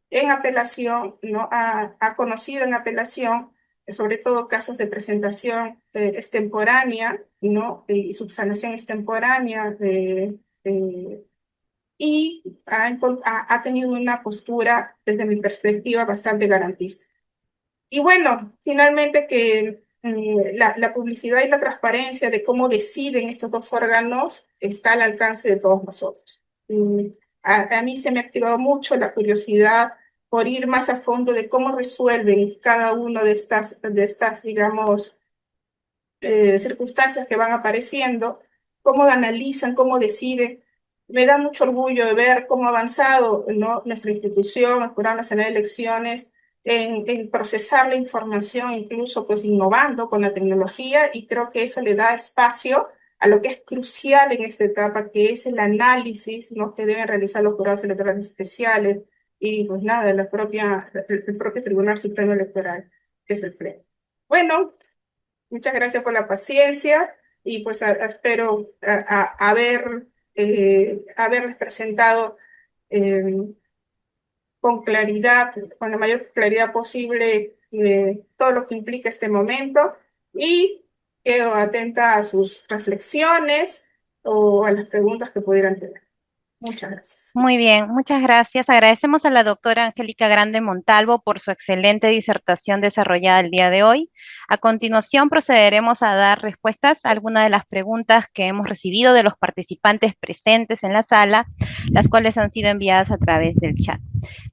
Speaker 2: en apelación, ¿no? Ha conocido en apelación sobre todo casos de presentación extemporánea, ¿no? Y subsanación extemporánea y ha tenido una postura, desde mi perspectiva, bastante garantista. Y bueno, finalmente que la publicidad y la transparencia de cómo deciden estos dos órganos está al alcance de todos nosotros. Mm, a mí se me ha activado mucho la curiosidad por ir más a fondo de cómo resuelven cada una de estas, digamos, circunstancias que van apareciendo, cómo analizan, cómo deciden. Me da mucho orgullo de ver cómo ha avanzado, ¿no? Nuestra institución, el Jurado Nacional de Elecciones, en procesar la información, incluso pues innovando con la tecnología, y creo que eso le da espacio a lo que es crucial en esta etapa, que es el análisis, ¿no? Que deben realizar los jurados electorales especiales y pues nada, el propio Tribunal Supremo Electoral, que es el Pleno. Bueno, muchas gracias por la paciencia y pues espero haberles presentado eh, con claridad, con la mayor claridad posible, todo lo que implica este momento y quedo atenta a sus reflexiones o a las preguntas que pudieran tener. Muchas gracias.
Speaker 1: Muy bien, muchas gracias. Agradecemos a la doctora Angélica Grande Montalvo por su excelente disertación desarrollada el día de hoy. A continuación procederemos a dar respuestas a algunas de las preguntas que hemos recibido de los participantes presentes en la sala, las cuales han sido enviadas a través del chat.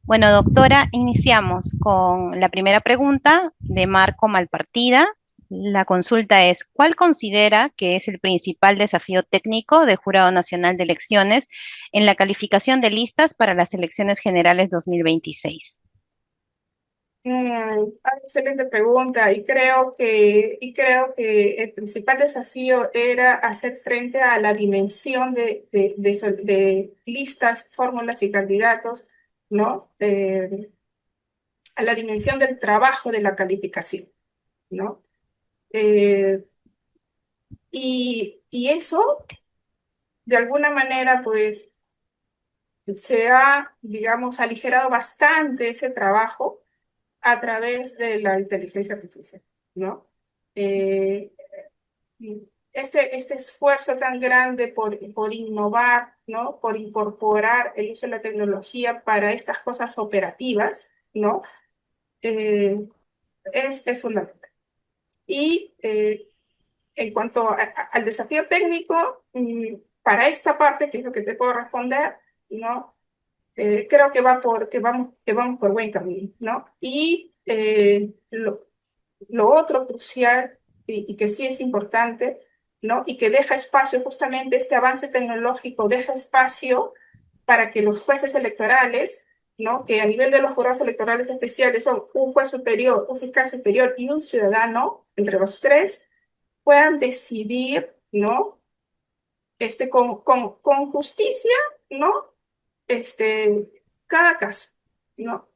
Speaker 1: Bueno, doctora, iniciamos con la primera pregunta de Marco Malpartida. La consulta es, ¿cuál considera que es el principal desafío técnico del Jurado Nacional de Elecciones en la calificación de listas para las elecciones generales 2026?
Speaker 2: Excelente pregunta y creo que el principal desafío era hacer frente a la dimensión de listas, fórmulas y candidatos, ¿no? A la dimensión del trabajo de la calificación, ¿no? Eh, y eso, de alguna manera, pues, se ha, digamos, aligerado bastante ese trabajo a través de la inteligencia artificial, ¿no? Eh, este esfuerzo tan grande por innovar, ¿no? Por incorporar el uso de la tecnología para estas cosas operativas, ¿no? Eh, es fundamental. Y en cuanto al desafío técnico, para esta parte, que es lo que te puedo responder, ¿no? Creo que vamos por buen camino, ¿no? Y lo otro crucial y que sí es importante, ¿no? Y que deja espacio, justamente este avance tecnológico deja espacio para que los jueces electorales, ¿no? Que a nivel de los jurados electorales especiales son un juez superior, un fiscal superior y un ciudadano, entre los tres, puedan decidir, ¿no? Con justicia, ¿no? este, cada caso, ¿no?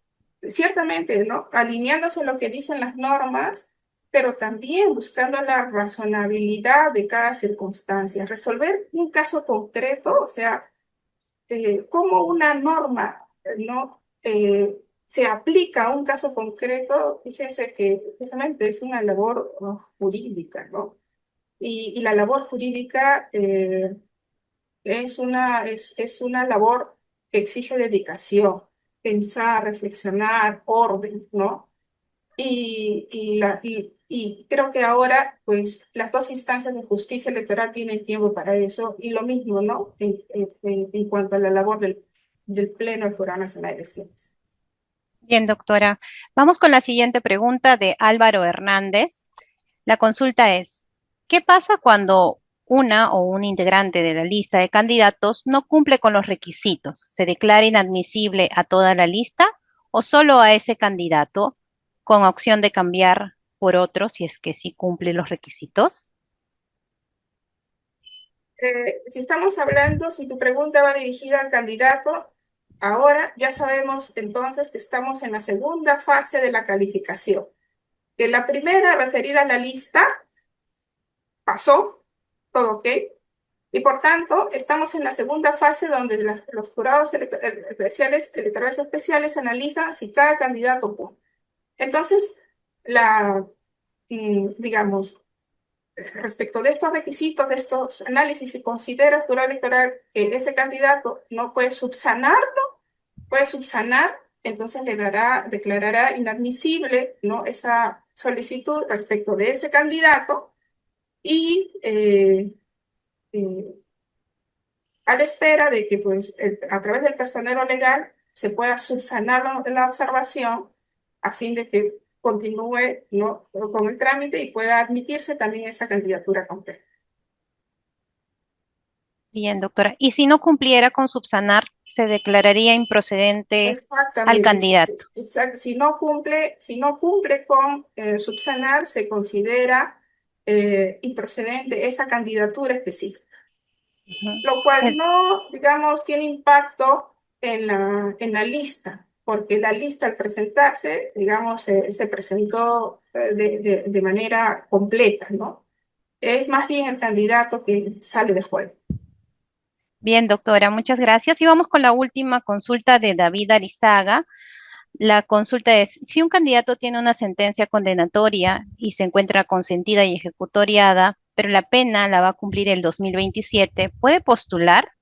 Speaker 2: Ciertamente, ¿no? Alineándose a lo que dicen las normas, pero también buscando la razonabilidad de cada circunstancia. Resolver un caso concreto, o sea, cómo una norma, ¿no? Se aplica a un caso concreto, fíjense que justamente es una labor jurídica, ¿no? Y la labor jurídica es una labor que exige dedicación, pensar, reflexionar, orden, ¿no? y creo que ahora, pues, las dos instancias de justicia electoral tienen tiempo para eso, y lo mismo, ¿no? En cuanto a la labor del Pleno del Jurado Nacional de Elecciones.
Speaker 1: Bien, doctora. Vamos con la siguiente pregunta de Álvaro Hernández. La consulta es, ¿qué pasa cuando una o un integrante de la lista de candidatos no cumple con los requisitos? ¿Se declara inadmisible a toda la lista o solo a ese candidato con opción de cambiar por otro si es que sí cumple los requisitos?
Speaker 2: Si estamos hablando, si tu pregunta va dirigida al candidato, ahora ya sabemos entonces que estamos en la segunda fase de la calificación. Que la primera, referida a la lista, pasó, todo ok, y por tanto estamos en la segunda fase donde los jurados electorales especiales analizan si cada candidato cumple. Entonces, digamos, respecto de estos requisitos, de estos análisis, si considera el jurado electoral que ese candidato no puede subsanar, entonces declarará inadmisible, ¿no?, esa solicitud respecto de ese candidato y eh, a la espera de que, pues, a través del personero legal se pueda subsanar la observación a fin de que continúe, ¿no?, con el trámite y pueda admitirse también esa candidatura completa.
Speaker 1: Bien, doctora. Y si no cumpliera con subsanar, se declararía improcedente al
Speaker 2: Exactamente.
Speaker 1: candidato.
Speaker 2: Si no cumple con subsanar, se considera improcedente esa candidatura específica,
Speaker 1: Ujú.
Speaker 2: lo cual
Speaker 1: El-
Speaker 2: no, digamos, tiene impacto en la lista, porque la lista al presentarse, digamos, se presentó de manera completa, ¿no? Es más bien el candidato que sale de juego.
Speaker 1: Bien, doctora, muchas gracias. Y vamos con la última consulta de David Arizaga. La consulta es, si un candidato tiene una sentencia condenatoria y se encuentra consentida y ejecutoriada, pero la pena la va a cumplir el 2027, ¿puede postular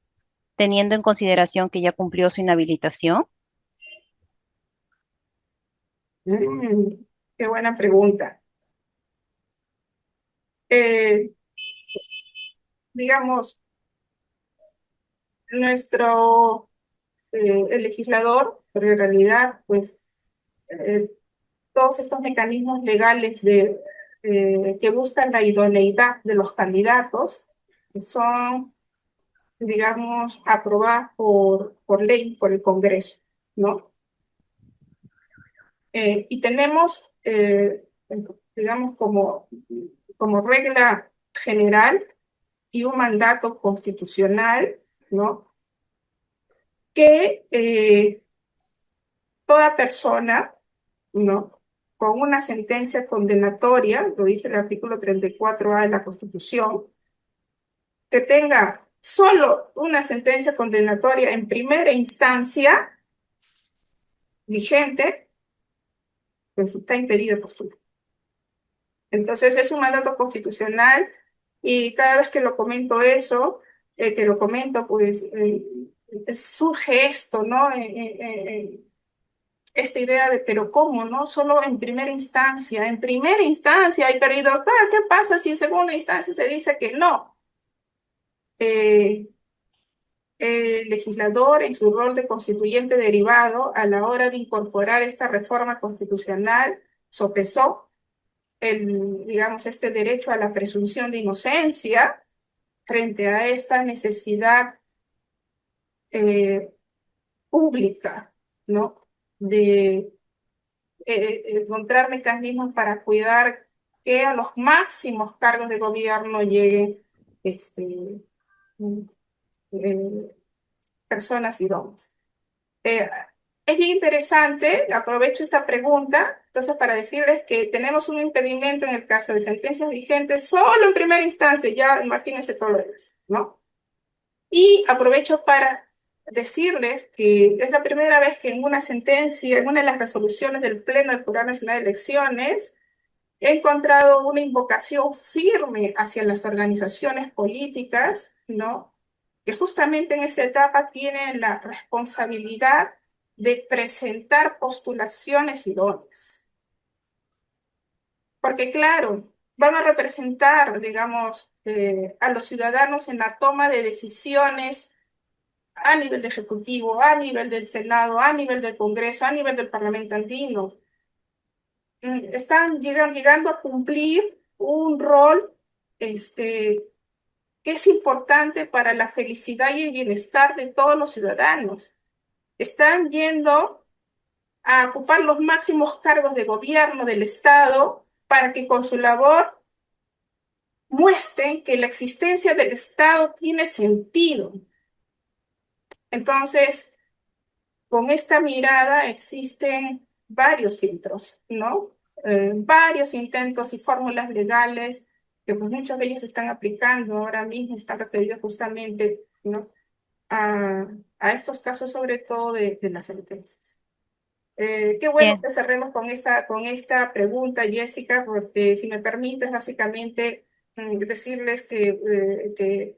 Speaker 1: teniendo en consideración que ya cumplió su inhabilitación?
Speaker 2: Mm, qué buena pregunta. Eh, digamos, nuestro el legislador, pero en realidad, pues, eh, todos estos mecanismos legales que buscan la idoneidad de los candidatos son, digamos, aprobadas por ley, por el Congreso, ¿no? Y tenemos, digamos, como regla general y un mandato constitucional, ¿no?, que toda persona, ¿no?, con una sentencia condenatoria, lo dice el artículo 34A de la Constitución, que tenga solo una sentencia condenatoria en primera instancia vigente, pues está impedido de postular. Entonces es un mandato constitucional, y cada vez que lo comento eso, que lo comento, pues surge esto, ¿no? Esta idea de, pero ¿cómo, no? Solo en primera instancia, y pero ¿y doctora, qué pasa si en segunda instancia se dice que no? Eh, el legislador, en su rol de constituyente derivado, a la hora de incorporar esta reforma constitucional, sopesó digamos, este derecho a la presunción de inocencia frente a esta necesidad eh, pública, ¿no?, de encontrar mecanismos para cuidar que a los máximos cargos de gobierno lleguen este, eh, personas idóneas. Eh, es bien interesante, aprovecho esta pregunta, entonces, para decirles que tenemos un impedimento en el caso de sentencias vigentes solo en primera instancia, ya imagínense todo lo demás, ¿no? Y aprovecho para decirles que es la primera vez que en una sentencia, en una de las resoluciones del Pleno del Jurado Nacional de Elecciones, he encontrado una invocación firme hacia las organizaciones políticas, ¿no?, que justamente en esta etapa tienen la responsabilidad de presentar postulaciones idóneas. porque claro, van a representar, digamos, a los ciudadanos en la toma de decisiones a nivel de ejecutivo, a nivel del Senado, a nivel del Congreso, a nivel del Parlamento andino. Están llegando a cumplir un rol que es importante para la felicidad y el bienestar de todos los ciudadanos. Están yendo a ocupar los máximos cargos de gobierno del Estado para que con su labor muestren que la existencia del Estado tiene sentido. Entonces, con esta mirada existen varios filtros, ¿no? Varios intentos y fórmulas legales que pues muchos de ellos se están aplicando ahora mismo, están referidos justamente, ¿no? a, a estos casos, sobre todo de las sentencias. Qué bueno
Speaker 1: Bien.
Speaker 2: que cerremos con esta pregunta, Jessica, porque si me permites, básicamente decirles que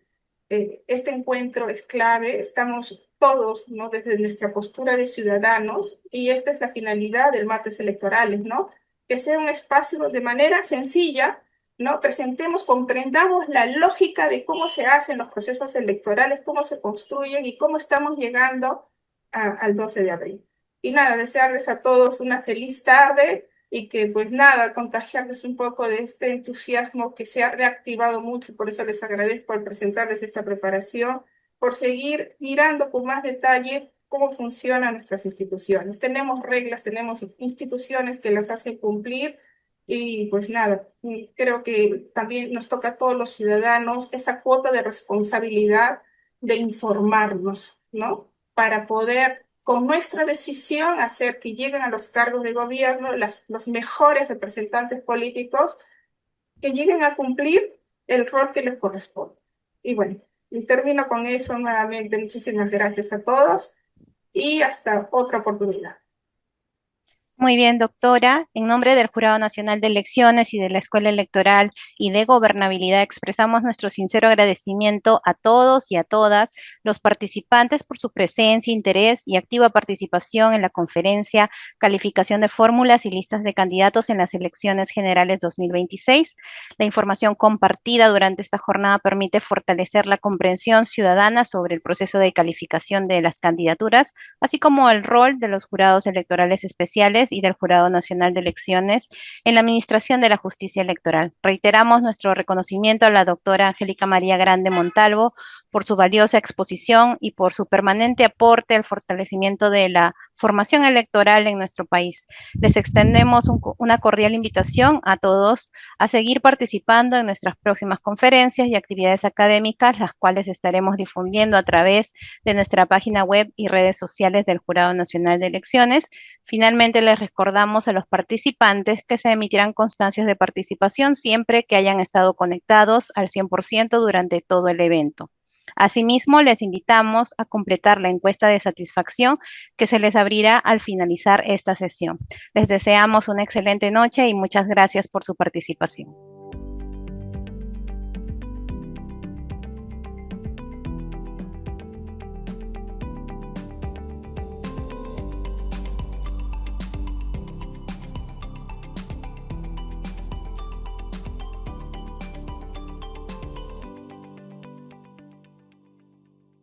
Speaker 2: este encuentro es clave. Estamos todos, ¿no? Desde nuestra postura de ciudadanos, y esta es la finalidad del martes electorales, ¿no? Que sea un espacio de manera sencilla, ¿no? Presentemos, comprendamos la lógica de cómo se hacen los procesos electorales, cómo se construyen y cómo estamos llegando al 12 de abril. Y nada, desearles a todos una feliz tarde y que pues nada, contagiarles un poco de este entusiasmo que se ha reactivado mucho. Por eso les agradezco al presentarles esta preparación, por seguir mirando con más detalle cómo funcionan nuestras instituciones. Tenemos reglas, tenemos instituciones que las hacen cumplir y pues nada, creo que también nos toca a todos los ciudadanos esa cuota de responsabilidad de informarnos, ¿no? Para poder con nuestra decisión hacer que lleguen a los cargos de gobierno los mejores representantes políticos que lleguen a cumplir el rol que les corresponde. Y bueno, y termino con eso nuevamente. Muchísimas gracias a todos y hasta otra oportunidad.
Speaker 1: Muy bien, doctora. En nombre del Jurado Nacional de Elecciones y de la Escuela Electoral y de Gobernabilidad, expresamos nuestro sincero agradecimiento a todos y a todas los participantes por su presencia, interés y activa participación en la conferencia Calificación de fórmulas y listas de candidatos en las elecciones generales 2026. La información compartida durante esta jornada permite fortalecer la comprensión ciudadana sobre el proceso de calificación de las candidaturas, así como el rol de los jurados electorales especiales y del Jurado Nacional de Elecciones en la administración de la justicia electoral. Reiteramos nuestro reconocimiento a la doctora Angélica María Grande Montalvo por su valiosa exposición y por su permanente aporte al fortalecimiento de la formación electoral en nuestro país. Les extendemos una cordial invitación a todos a seguir participando en nuestras próximas conferencias y actividades académicas, las cuales estaremos difundiendo a través de nuestra página web y redes sociales del Jurado Nacional de Elecciones. Finalmente, les recordamos a los participantes que se emitirán constancias de participación siempre que hayan estado conectados al 100% durante todo el evento. Asimismo, les invitamos a completar la encuesta de satisfacción que se les abrirá al finalizar esta sesión. Les deseamos una excelente noche y muchas gracias por su participación.